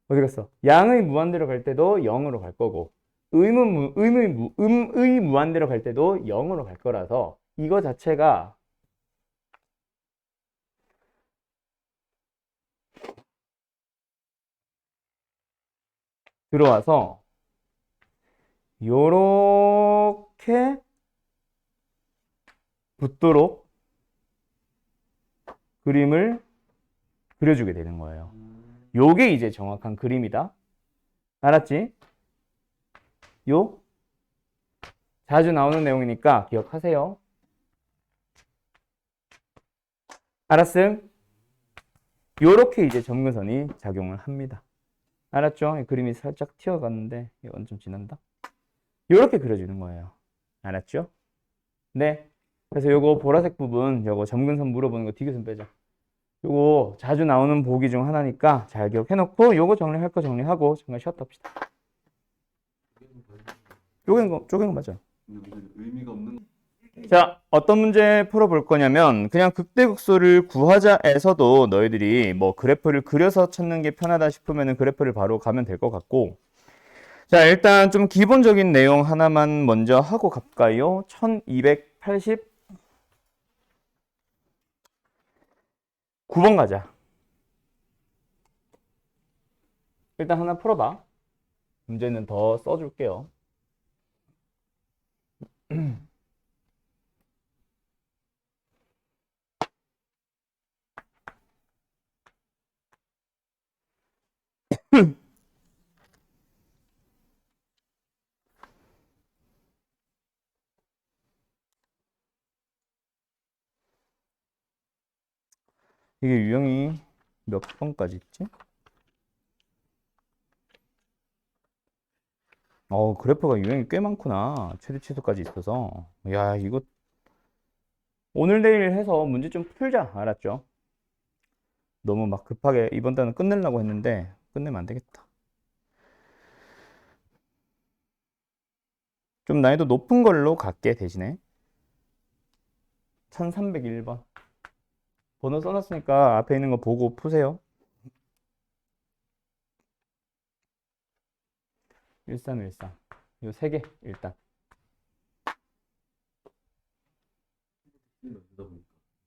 어디 갔어? 양의 무한대로 갈 때도 0으로 갈 거고 음의 무한대로 갈 때도 0으로 갈 거라서 이거 자체가 들어와서 요렇게 붙도록 그림을 그려주게 되는 거예요. 요게 이제 정확한 그림이다. 알았지? 요 자주 나오는 내용이니까 기억하세요. 알았음? 요렇게 이제 점근선이 작용을 합니다. 알았죠? 그림이 살짝 튀어갔는데 이건 좀 지난다. 요렇게 그려주는 거예요. 알았죠? 네. 그래서 요거 보라색 부분, 요거 점근선 물어보는 거 디귿은 빼자. 요거 자주 나오는 보기 중 하나니까 잘 기억해놓고 요거 정리할 거 정리하고 잠깐 쉬었다 합시다. 쪼갠 거 맞아. 근데 무슨 의미가 없는 자, 어떤 문제 풀어볼 거냐면 그냥 극대극소를 구하자에서도 너희들이 뭐 그래프를 그려서 찾는 게 편하다 싶으면 그래프를 바로 가면 될 것 같고 자, 일단 좀 기본적인 내용 하나만 먼저 하고 갈까요? 1289번 가자. 일단 하나 풀어봐. 문제는 더 써줄게요. 이게 유형이 몇 번까지 있지? 그래프가 유형이 꽤 많구나. 최대 치수까지 있어서. 야, 이거 오늘 내일 해서 문제 좀 풀자. 알았죠? 너무 막 급하게 이번 달은 끝내려고 했는데 끝내면 안 되겠다. 좀 난이도 높은 걸로 갈게 대신에. 1301번. 번호 써놨으니까 앞에 있는 거 보고 푸세요. 1313. 요 3개 일단. 그러다 보니까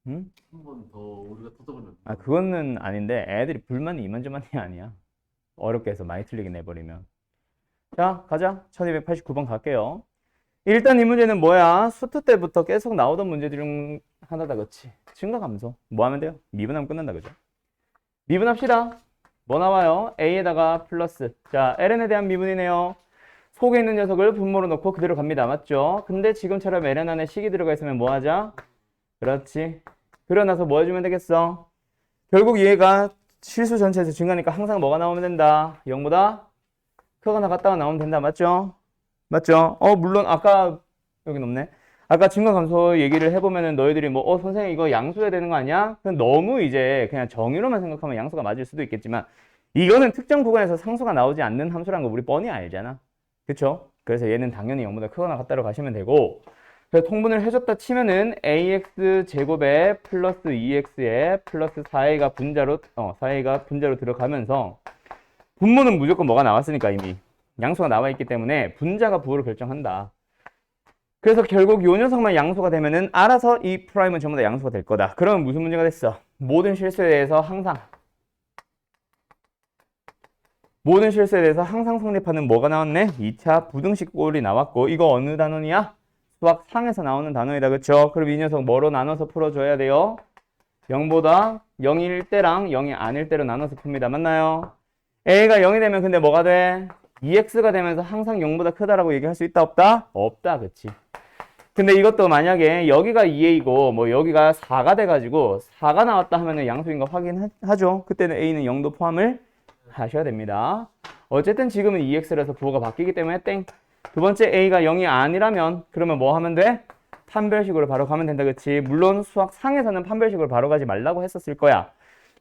응? 한 번 더 오류가 터져버리면 그거는 아닌데 애들이 불만이 이만저만이 아니야. 어렵게 해서 많이 틀리게 내버리면. 자, 가자. 1289번 갈게요. 일단 이 문제는 뭐야? 수트 때부터 계속 나오던 문제들 중 하나다, 그치? 증가감소. 뭐 하면 돼요? 미분하면 끝난다, 그죠? 미분합시다. 뭐 나와요? A에다가 플러스. 자, ln에 대한 미분이네요. 속에 있는 녀석을 분모로 넣고 그대로 갑니다. 맞죠? 근데 지금처럼 ln 안에 식이 들어가 있으면 뭐 하자? 그렇지. 그러나서 뭐 해주면 되겠어? 결국 얘가 실수 전체에서 증가니까 항상 뭐가 나오면 된다? 0보다 크거나 같다가 나오면 된다. 맞죠? 맞죠? 물론 아까 여긴 없네. 아까 증가감소 얘기를 해보면은 너희들이 뭐 선생님 이거 양수해야 되는 거 아니야? 그냥 너무 이제 그냥 정의로만 생각하면 양수가 맞을 수도 있겠지만 이거는 특정 구간에서 상수가 나오지 않는 함수라는 거 우리 뻔히 알잖아. 그쵸? 그래서 얘는 당연히 0보다 크거나 같다로 가시면 되고 그래서 통분을 해줬다 치면은 ax 제곱에 플러스 2x에 플러스 4a가 분자로 4a가 분자로 들어가면서 분모는 무조건 뭐가 나왔으니까 이미 양수가 나와 있기 때문에 분자가 부호를 결정한다. 그래서 결국 요 녀석만 양수가 되면은 알아서 이 프라임은 전부 다 양수가 될 거다. 그러면 무슨 문제가 됐어? 모든 실수에 대해서 항상 성립하는 뭐가 나왔네? 2차 부등식 꼴이 나왔고 이거 어느 단원이야? 수학 상에서 나오는 단원이다. 그쵸? 그럼 이 녀석 뭐로 나눠서 풀어줘야 돼요? 0보다 0일 때랑 0이 아닐 때로 나눠서 풉니다. 맞나요? a가 0이 되면 근데 뭐가 돼? 2x가 되면서 항상 0보다 크다라고 얘기할 수 있다 없다? 없다. 그치? 근데 이것도 만약에 여기가 2a고 뭐 여기가 4가 돼가지고 4가 나왔다 하면은 양수인 거 확인하죠. 그때는 a는 0도 포함을 하셔야 됩니다. 어쨌든 지금은 2x라서 부호가 바뀌기 때문에 땡. 두 번째 a가 0이 아니라면 그러면 뭐 하면 돼? 판별식으로 바로 가면 된다, 그치? 물론 수학 상에서는 판별식으로 바로 가지 말라고 했었을 거야.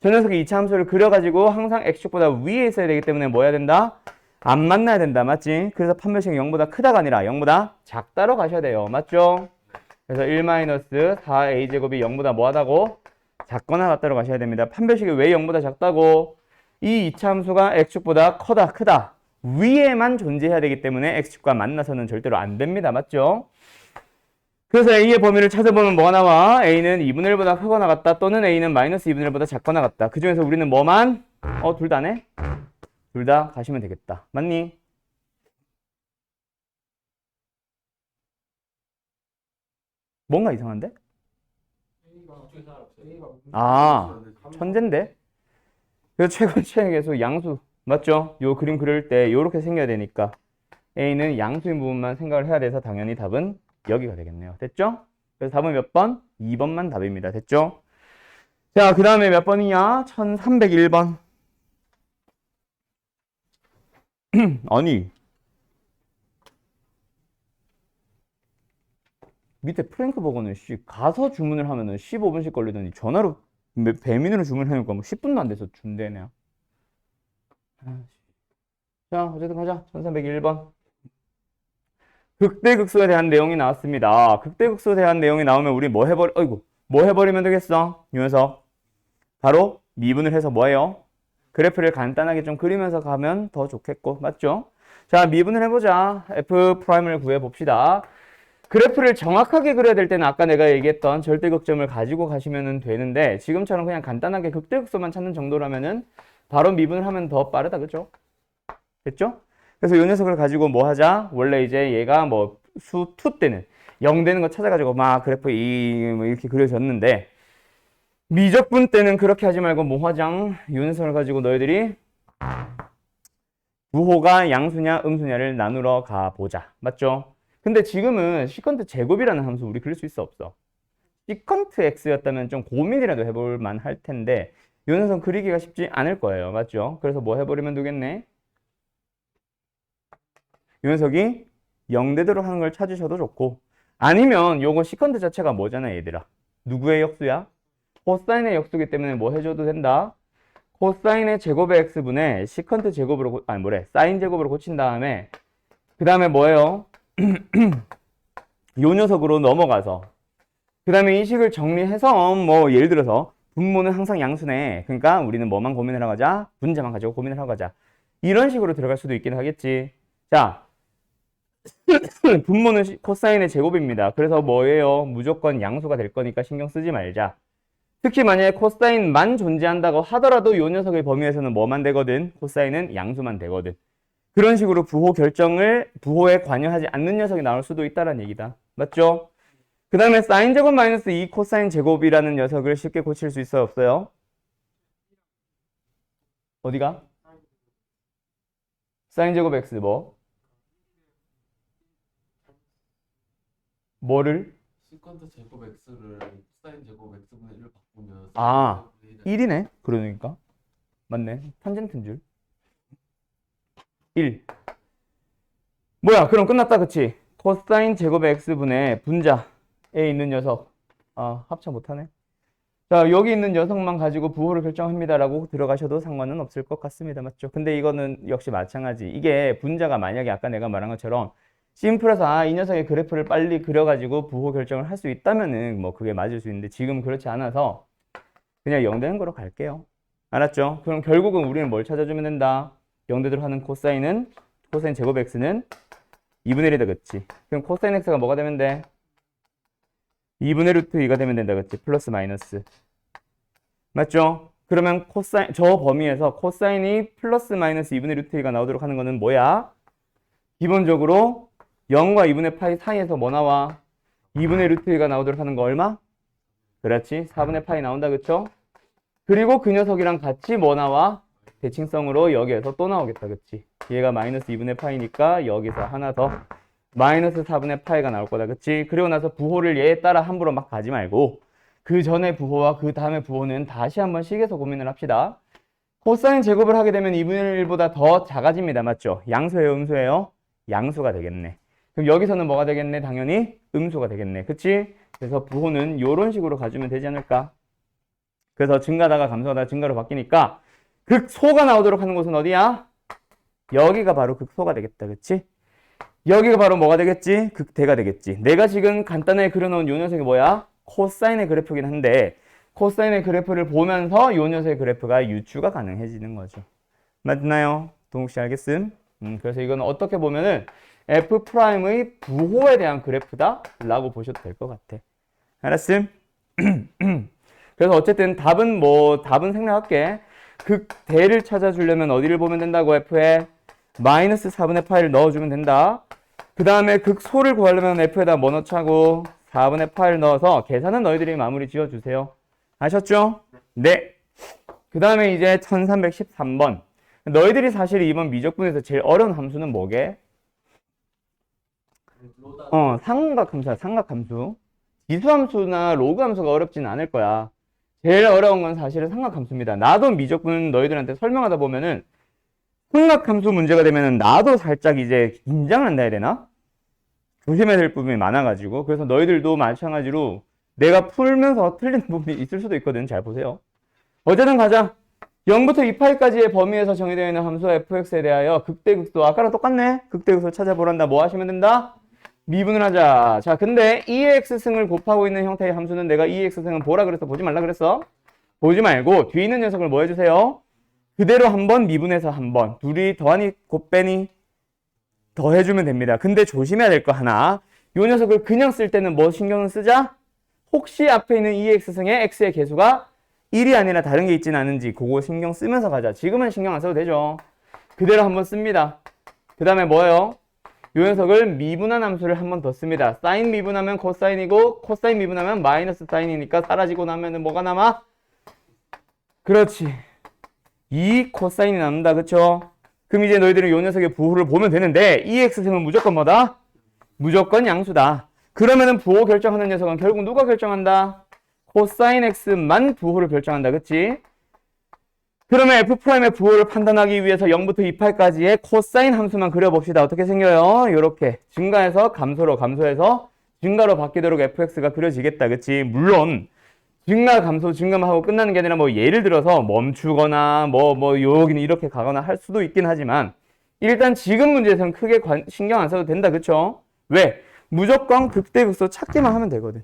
저 녀석이 이차 함수를 그려가지고 항상 x축보다 위에 있어야 되기 때문에 뭐 해야 된다? 안 만나야 된다, 맞지? 그래서 판별식이 0보다 크다가 아니라 0보다 작다로 가셔야 돼요, 맞죠? 그래서 1-4a제곱이 0보다 뭐하다고? 작거나 같다로 가셔야 됩니다. 판별식이 왜 0보다 작다고? 이 이차 함수가 x축보다 크다. 위에만 존재해야 되기 때문에 x축과 만나서는 절대로 안 됩니다, 맞죠? 그래서 a의 범위를 찾아보면 뭐가 나와? a는 2분의 1보다 크거나 같다, 또는 a는 마이너스 2분의 1보다 작거나 같다. 그 중에서 우리는 뭐만? 둘 다네? 둘 다 가시면 되겠다. 맞니? 뭔가 이상한데? 아, 천재인데? 그래서 최고 최악에서 양수, 맞죠? 요 그림 그릴 때 요렇게 생겨야 되니까 a는 양수인 부분만 생각을 해야 돼서 당연히 답은 여기가 되겠네요. 됐죠? 그래서 답은 몇 번? 2번만 답입니다. 됐죠? 자, 그 다음에 몇 번이냐? 1301번. 아니, 밑에 프랭크버거는 가서 주문을 하면은 15분씩 걸리더니 전화로 배민으로 주문하니까 뭐 10분도 안 돼서 준대네요. 자, 어쨌든 가자. 1301번. 극대극소에 대한 내용이 나왔습니다. 극대극소에 대한 내용이 나오면 우리 뭐 해버리면 되겠어? 이 녀석. 바로 미분을 해서 뭐예요? 그래프를 간단하게 좀 그리면서 가면 더 좋겠고, 맞죠? 자, 미분을 해보자. F'을 구해봅시다. 그래프를 정확하게 그려야 될 때는 아까 내가 얘기했던 절대극점을 가지고 가시면 되는데 지금처럼 그냥 간단하게 극대극소만 찾는 정도라면은 바로 미분을 하면 더 빠르다, 그죠? 됐죠? 그래서 이 녀석을 가지고 뭐 하자? 원래 이제 얘가 뭐 수 2 때는 0 되는 거 찾아가지고 막 그래프 뭐 이렇게 그려졌는데 미적분 때는 그렇게 하지 말고 뭐 하장? 이 녀석을 가지고 너희들이 부호가 양수냐 음수냐를 나누러 가보자. 맞죠? 근데 지금은 시컨트 제곱이라는 함수 우리 그릴 수 있어, 없어? 시컨트 x였다면 좀 고민이라도 해볼 만할 텐데 이 녀석 그리기가 쉽지 않을 거예요. 맞죠? 그래서 뭐 해버리면 되겠네? 이 녀석이 0되도록 하는 걸 찾으셔도 좋고 아니면 요거 시컨트 자체가 뭐잖아, 얘들아? 누구의 역수야? 코사인의 역수기 때문에 뭐 해줘도 된다? 코사인의 제곱의 x분의 시컨트 제곱으로 사인 제곱으로 고친 다음에 그 다음에 뭐예요? 요 녀석으로 넘어가서 그 다음에 이 식을 정리해서 뭐 예를 들어서 분모는 항상 양수네. 그러니까 우리는 뭐만 고민을 하고 가자? 분자만 가지고 고민을 하고 가자. 이런 식으로 들어갈 수도 있긴 하겠지. 자, 분모는 코사인의 제곱입니다. 그래서 뭐예요? 무조건 양수가 될 거니까 신경 쓰지 말자. 특히 만약에 코사인만 존재한다고 하더라도 요 녀석의 범위에서는 뭐만 되거든? 코사인은 양수만 되거든. 그런 식으로 부호에 관여하지 않는 녀석이 나올 수도 있다는 얘기다. 맞죠? 그 다음에 사인 제곱 마이너스 2 코사인 제곱이라는 녀석을 쉽게 고칠 수 있어요, 없어요? 어디가? 사인 제곱 x 뭐? 뭐를? 시컨트 제곱 x를 사인 제곱 x분의 1로 바꾸면 아, 1이네. 그러니까. 맞네. 탄젠트인 줄. 1. 뭐야, 그럼 끝났다, 그치? 코사인 제곱의 x분의 분자에 있는 녀석. 아, 합쳐 못하네. 자, 여기 있는 녀석만 가지고 부호를 결정합니다라고 들어가셔도 상관은 없을 것 같습니다. 맞죠? 근데 이거는 역시 마찬가지. 이게 분자가 만약에 아까 내가 말한 것처럼 심플해서 이 녀석의 그래프를 빨리 그려가지고 부호 결정을 할 수 있다면은 뭐 그게 맞을 수 있는데 지금 그렇지 않아서 그냥 0 되는 거로 갈게요. 알았죠? 그럼 결국은 우리는 뭘 찾아주면 된다? 0 되도록 하는 코사인 제곱 x는 2분의 1이다, 그치? 그럼 코사인 x가 뭐가 되면 돼? 2분의 루트 2가 되면 된다, 그치? 플러스 마이너스. 맞죠? 그러면 저 범위에서 코사인이 플러스 마이너스 2분의 루트 2가 나오도록 하는 거는 뭐야? 기본적으로 0과 2분의 파이 사이에서 뭐 나와? 2분의 루트 2가 나오도록 하는 거 얼마? 그렇지. 4분의 파이 나온다, 그쵸? 그리고 그 녀석이랑 같이 뭐 나와? 대칭성으로 여기에서 또 나오겠다, 그치? 얘가 마이너스 2분의 파이니까 여기서 하나 더 마이너스 4분의 파이가 나올 거다. 그치? 그리고 나서 부호를 얘에 따라 함부로 막 가지 말고 그 전에 부호와 그 다음에 부호는 다시 한번 식에서 고민을 합시다. 코사인 제곱을 하게 되면 2분의 1보다 더 작아집니다. 맞죠? 양수예요, 음수예요? 양수가 되겠네. 그럼 여기서는 뭐가 되겠네? 당연히 음수가 되겠네. 그치? 그래서 부호는 이런 식으로 가주면 되지 않을까? 그래서 증가다가 감소하다가 증가로 바뀌니까 극소가 나오도록 하는 곳은 어디야? 여기가 바로 극소가 되겠다. 그치? 여기가 바로 뭐가 되겠지? 극대가 되겠지. 내가 지금 간단하게 그려놓은 요 녀석이 뭐야? 코사인의 그래프긴 한데 코사인의 그래프를 보면서 요 녀석의 그래프가 유추가 가능해지는 거죠. 맞나요? 동욱씨 알겠음? 그래서 이건 어떻게 보면은 F'의 부호에 대한 그래프다 라고 보셔도 될 것 같아. 알았음? 그래서 어쨌든 답은 생략할게. 극대를 찾아주려면 어디를 보면 된다고? F에 마이너스 4분의 파이를 넣어주면 된다. 그 다음에 극소를 구하려면 F에다 뭐 넣자고? 4분의 파이를 넣어서 계산은 너희들이 마무리 지어주세요. 아셨죠? 네. 그 다음에 이제 1313번. 너희들이 사실 이번 미적분에서 제일 어려운 함수는 뭐게? 삼각함수야, 삼각함수. 지수함수나 로그함수가 어렵진 않을 거야. 제일 어려운 건 사실은 삼각함수입니다. 나도 미적분 너희들한테 설명하다 보면은 삼각함수 문제가 되면은 나도 살짝 이제 긴장을 한다 해야 되나? 조심해야 될 부분이 많아가지고. 그래서 너희들도 마찬가지로 내가 풀면서 틀린 부분이 있을 수도 있거든. 잘 보세요. 어쨌든 가자. 0부터 2파이까지의 범위에서 정의되어 있는 함수 fx에 대하여 극대극소. 아까랑 똑같네. 극대극소 찾아보란다. 뭐 하시면 된다? 미분을 하자. 자, 근데 2x승을 곱하고 있는 형태의 함수는 내가 2x승은 보라 그랬어? 보지 말라 그랬어? 보지 말고 뒤에 있는 녀석을 뭐 해주세요? 그대로 한번 미분해서 한번. 둘이 더하니 곱빼니 더해주면 됩니다. 근데 조심해야 될 거 하나. 요 녀석을 그냥 쓸 때는 뭐 신경을 쓰자? 혹시 앞에 있는 2x승의 x의 개수가 1이 아니라 다른 게 있지는 않은지 그거 신경 쓰면서 가자. 지금은 신경 안 써도 되죠. 그대로 한번 씁니다. 그 다음에 뭐예요? 요 녀석을 미분한 함수를 한 번 더 씁니다. 사인 미분하면 코사인이고 코사인 미분하면 마이너스 사인이니까 사라지고 나면은 뭐가 남아? 그렇지. 2 코사인이 남는다. 그쵸? 그럼 이제 너희들은 요 녀석의 부호를 보면 되는데 2x승은 무조건 뭐다? 무조건 양수다. 그러면은 부호 결정하는 녀석은 결국 누가 결정한다? 코사인 x만 부호를 결정한다. 그치? 그러면 f'의 부호를 판단하기 위해서 0부터 2파이까지의 코사인 함수만 그려봅시다. 어떻게 생겨요? 이렇게 증가해서 감소로 감소해서 증가로 바뀌도록 fx가 그려지겠다. 그치? 물론 증가 감소 증감하고 끝나는 게 아니라 뭐 예를 들어서 멈추거나 여기는 이렇게 가거나 할 수도 있긴 하지만 일단 지금 문제에서는 크게 신경 안 써도 된다. 그쵸? 왜? 무조건 극대극소 찾기만 하면 되거든.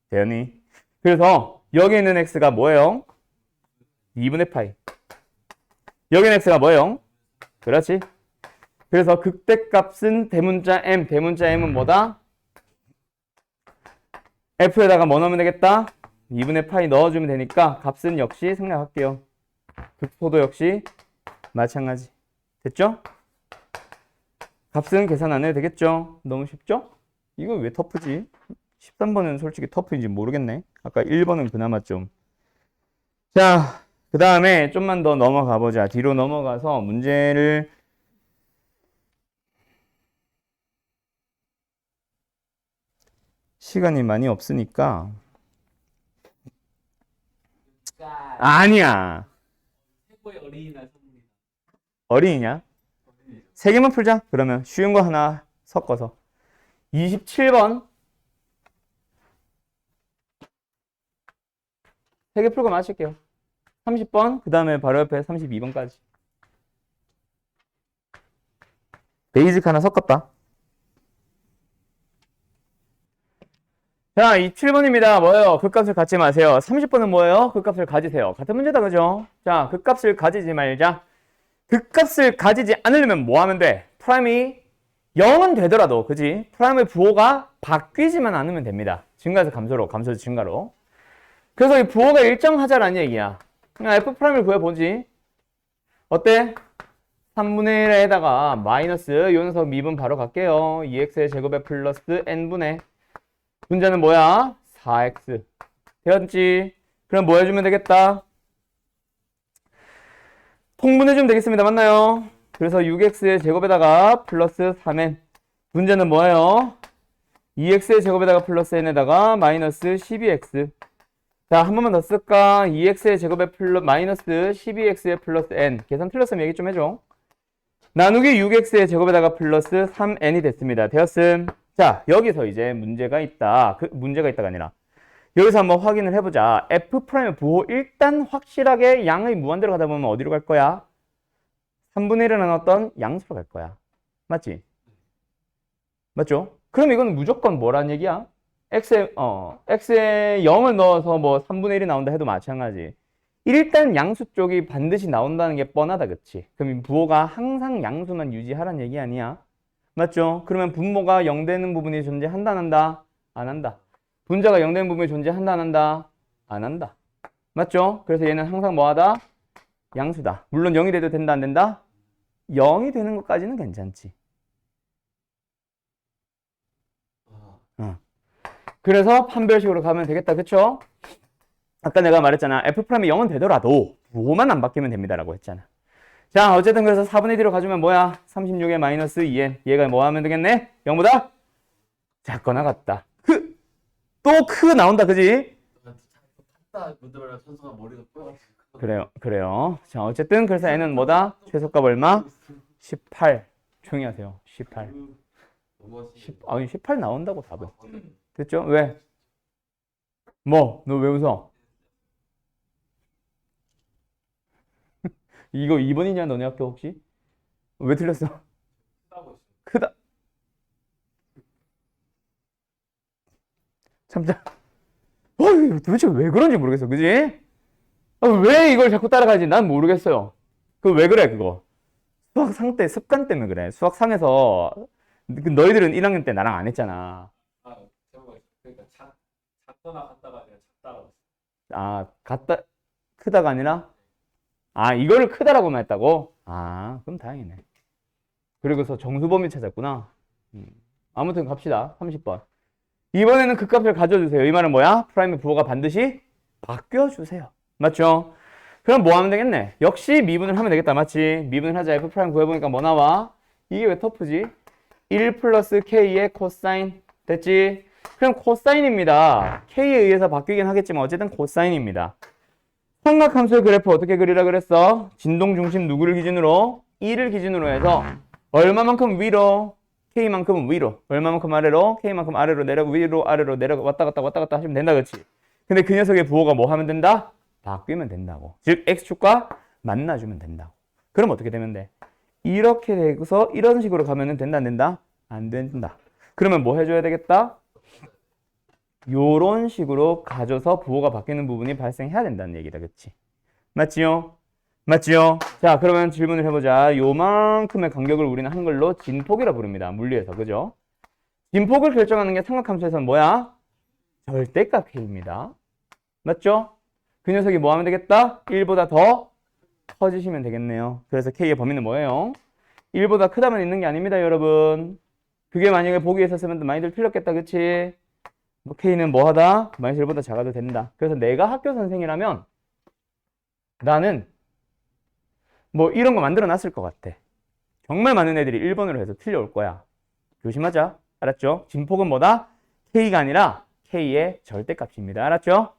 대연이. 그래서 여기 있는 x가 뭐예요? 2분의 파이. 여기는 x가 뭐예요? 그렇지. 그래서 극대값은 대문자 m, 대문자 m은 뭐다? f에다가 뭐 넣으면 되겠다? 2분의 파이 넣어주면 되니까 값은 역시 생략할게요. 극소도 역시 마찬가지. 됐죠? 값은 계산 안 해도 되겠죠? 너무 쉽죠? 이거 왜 터프지? 13번은 솔직히 터프인지 모르겠네. 아까 1번은 그나마 좀. 자, 그 다음에 좀만 더 넘어가 보자. 뒤로 넘어가서 문제를 시간이 많이 없으니까 아니야. 최고의 어린이날 선물이다. 어린이냐? 세 개만 풀자. 그러면 쉬운 거 하나 섞어서 27번 세 개 풀고 마칠게요. 30번, 그 다음에 바로 옆에 32번까지. 베이직 하나 섞었다. 자, 27번입니다. 뭐예요? 극값을 갖지 마세요. 30번은 뭐예요? 극값을 가지세요. 같은 문제다, 그죠? 자, 극값을 가지지 말자. 극값을 가지지 않으려면 뭐 하면 돼? 프라임이 0은 되더라도, 그지? 프라임의 부호가 바뀌지만 않으면 됩니다. 증가에서 감소로, 감소에서 증가로. 그래서 이 부호가 일정하자라는 얘기야. 그냥 F'을 구해보지. 어때? 3분의 1에다가 마이너스 요 녀석 미분 바로 갈게요. 2x의 제곱에 플러스 n분의 분자는 뭐야? 4x 되었지? 그럼 뭐 해주면 되겠다? 통분해주면 되겠습니다. 맞나요? 그래서 6x의 제곱에다가 플러스 3n 문제는 뭐예요? 2x의 제곱에다가 플러스 n에다가 마이너스 12x. 자, 한 번만 더 쓸까? 2x의 제곱에 마이너스 12x의 플러스 n. 계산 틀렸으면 얘기 좀 해줘. 나누기 6x의 제곱에다가 플러스 3n이 됐습니다. 되었음. 자, 여기서 이제 문제가 있다. 문제가 있다가 아니라 여기서 한번 확인을 해보자. f'의 부호 일단 확실하게 양의 무한대로 가다 보면 어디로 갈 거야? 3분의 1을 나눴던 양수로 갈 거야. 맞지? 맞죠? 그럼 이건 무조건 뭐란 얘기야? x에 0을 넣어서 뭐 3분의 1이 나온다 해도 마찬가지. 일단 양수 쪽이 반드시 나온다는 게 뻔하다, 그치? 그럼 이 부호가 항상 양수만 유지하란 얘기 아니야? 맞죠? 그러면 분모가 0 되는 부분이 존재한다, 안 한다? 안 한다. 분자가 0 되는 부분이 존재한다, 안 한다? 안 한다. 맞죠? 그래서 얘는 항상 뭐하다? 양수다. 물론 0이 돼도 된다, 안 된다? 0이 되는 것까지는 괜찮지. 그래서 판별식으로 가면 되겠다, 그쵸? 아까 내가 말했잖아. f'이 0은 되더라도 부호만 안 바뀌면 됩니다라고 했잖아. 자, 어쨌든 그래서 4분의 D로 가주면 뭐야? 36에 마이너스 2n. 얘가 뭐 하면 되겠네? 0보다 작거나 같다. 또 나온다, 그지? 딱 문제말이야 천수가 머리가 꼬여가지고. 그래요. 자, 어쨌든 그래서 n은 뭐다? 최소값 얼마? 18. 조용히 하세요. 18. 아니, 18 나온다고 답은. 됐죠? 왜? 뭐? 너 왜 웃어? 이거 2번이냐 너네 학교 혹시? 왜 틀렸어? 크다. 참자. 도대체 왜 그런지 모르겠어. 그지? 왜 이걸 자꾸 따라가지? 난 모르겠어요. 왜 그래 그거? 수학상 때 습관 때문에 그래. 수학상에서 너희들은 1학년 때 나랑 안 했잖아. 그러니까 작거나 같다가 아니라 작다가. 크다가 아니라? 이거를 크다라고만 했다고? 그럼 다행이네. 그리고서 정수범위 찾았구나. 아무튼 갑시다. 30번. 이번에는 그 값을 가져주세요. 이 말은 뭐야? 프라임의 부호가 반드시 바뀌어주세요. 맞죠? 그럼 뭐 하면 되겠네? 역시 미분을 하면 되겠다. 맞지? 미분을 하자. f 프라임 구해보니까 뭐 나와? 이게 왜 터프지? 1 플러스 k의 코사인. 됐지? 그럼 코사인입니다. k에 의해서 바뀌긴 하겠지만 어쨌든 코사인입니다. 삼각함수의 그래프 어떻게 그리라 그랬어? 진동 중심 누구를 기준으로? 2를 기준으로 해서 얼마만큼 위로? k만큼 위로. 얼마만큼 아래로? k만큼 아래로 내려 위로 아래로 내려 왔다 갔다 하시면 된다, 그렇지? 근데 그 녀석의 부호가 뭐 하면 된다? 바뀌면 된다고. 즉 x축과 만나주면 된다고. 그럼 어떻게 되면 돼? 이렇게 되고서 이런 식으로 가면은 된다, 안 된다? 안 된다. 그러면 뭐 해줘야 되겠다? 요런 식으로 가져서 부호가 바뀌는 부분이 발생해야 된다는 얘기다, 그치? 맞지요? 맞지요? 자, 그러면 질문을 해보자. 요만큼의 간격을 우리는 한글로 진폭이라 부릅니다. 물리에서, 그죠? 진폭을 결정하는 게 삼각함수에서는 뭐야? 절대값 k입니다. 맞죠? 그 녀석이 뭐 하면 되겠다? 1보다 더 커지시면 되겠네요. 그래서 k의 범위는 뭐예요? 1보다 크다면 있는 게 아닙니다, 여러분. 그게 만약에 보기에 있었으면 많이들 틀렸겠다, 그치? 뭐 k는 뭐 하다? 마이너스 1보다 작아도 된다. 그래서 내가 학교 선생이라면 나는 뭐 이런 거 만들어 놨을 것 같아. 정말 많은 애들이 1번으로 해서 틀려올 거야. 조심하자. 알았죠? 진폭은 뭐다? k가 아니라 k의 절대값입니다. 알았죠?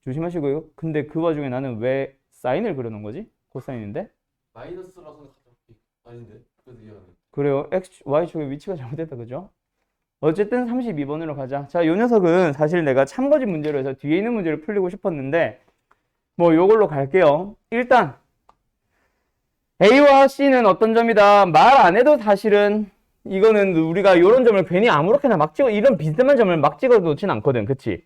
조심하시고요. 근데 그 와중에 나는 왜 사인을 그려놓은 거지? 코사인인데? 마이너스라서 아닌데? 그래도 이해하네. 그래요. y축의 위치가 잘못됐다. 그죠? 어쨌든 32번으로 가자. 자, 요 녀석은 사실 내가 참거짓 문제로 해서 뒤에 있는 문제를 풀리고 싶었는데 뭐 요걸로 갈게요. 일단 A와 C는 어떤 점이다? 말 안 해도 사실은 이거는 우리가 요런 점을 괜히 아무렇게나 막 찍어 이런 비슷한 점을 막 찍어 놓진 않거든. 그치?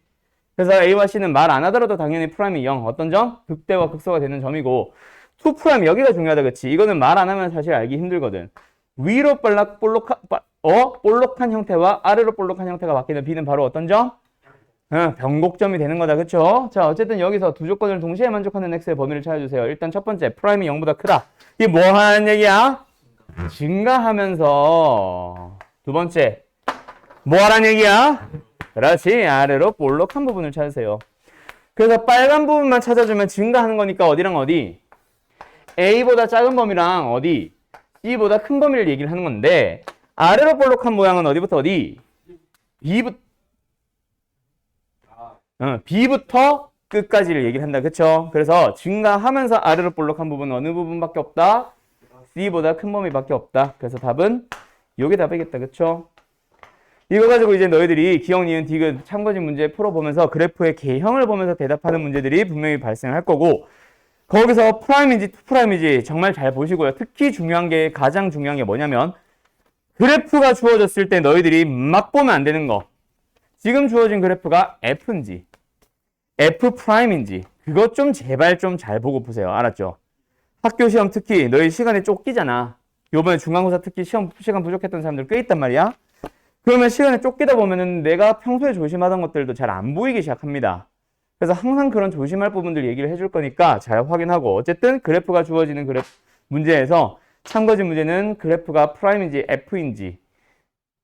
그래서 A와 C는 말 안 하더라도 당연히 프라임이 0. 어떤 점? 극대와 극소가 되는 점이고 2 프라임 여기가 중요하다. 그치? 이거는 말 안 하면 사실 알기 힘들거든. 위로 볼록한 형태와 아래로 볼록한 형태가 바뀌는 B는 바로 어떤 점? 변곡점이 되는 거다. 그쵸? 자, 어쨌든 여기서 두 조건을 동시에 만족하는 x의 범위를 찾아주세요. 일단 첫 번째, 프라임이 0보다 크다. 이게 뭐 하는 얘기야? 증가하면서. 두 번째, 뭐 하라는 얘기야? 그렇지. 아래로 볼록한 부분을 찾으세요. 그래서 빨간 부분만 찾아주면 증가하는 거니까 어디랑 어디? A보다 작은 범위랑 어디? C보다 큰 범위를 얘기를 하는 건데 아래로 볼록한 모양은 어디부터 어디? B부터 끝까지를 얘기를 한다. 그쵸? 그래서 증가하면서 아래로 볼록한 부분은 어느 부분밖에 없다? C보다 큰 범위밖에 없다. 그래서 답은 요게 답이겠다. 그쵸? 이거 가지고 이제 너희들이 기억, 니은, 디귿 참고진 문제 풀어보면서 그래프의 개형을 보면서 대답하는 문제들이 분명히 발생할 거고, 거기서 프라임인지 투 프라임인지 정말 잘 보시고요. 특히 중요한 게, 가장 중요한 게 뭐냐면 그래프가 주어졌을 때 너희들이 막 보면 안 되는 거. 지금 주어진 그래프가 F인지 F 프라임인지 그것 좀 제발 좀 잘 보고 보세요. 알았죠? 학교 시험 특히 너희 시간이 쫓기잖아. 요번에 중간고사 특히 시험 시간 부족했던 사람들 꽤 있단 말이야. 그러면 시간에 쫓기다 보면은 내가 평소에 조심하던 것들도 잘 안 보이기 시작합니다. 그래서 항상 그런 조심할 부분들 얘기를 해줄 거니까 잘 확인하고, 어쨌든 그래프가 주어지는 문제에서 참고진 문제는 그래프가 프라임인지 F인지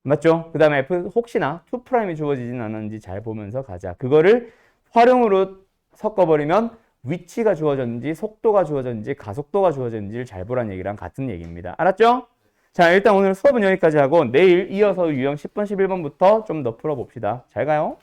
맞죠? 그 다음에 F 혹시나 2 프라임이 주어지진 않았는지 잘 보면서 가자. 그거를 활용으로 섞어버리면 위치가 주어졌는지 속도가 주어졌는지 가속도가 주어졌는지를 잘 보라는 얘기랑 같은 얘기입니다. 알았죠? 자, 일단 오늘 수업은 여기까지 하고 내일 이어서 유형 10번, 11번부터 좀 더 풀어봅시다. 잘 가요.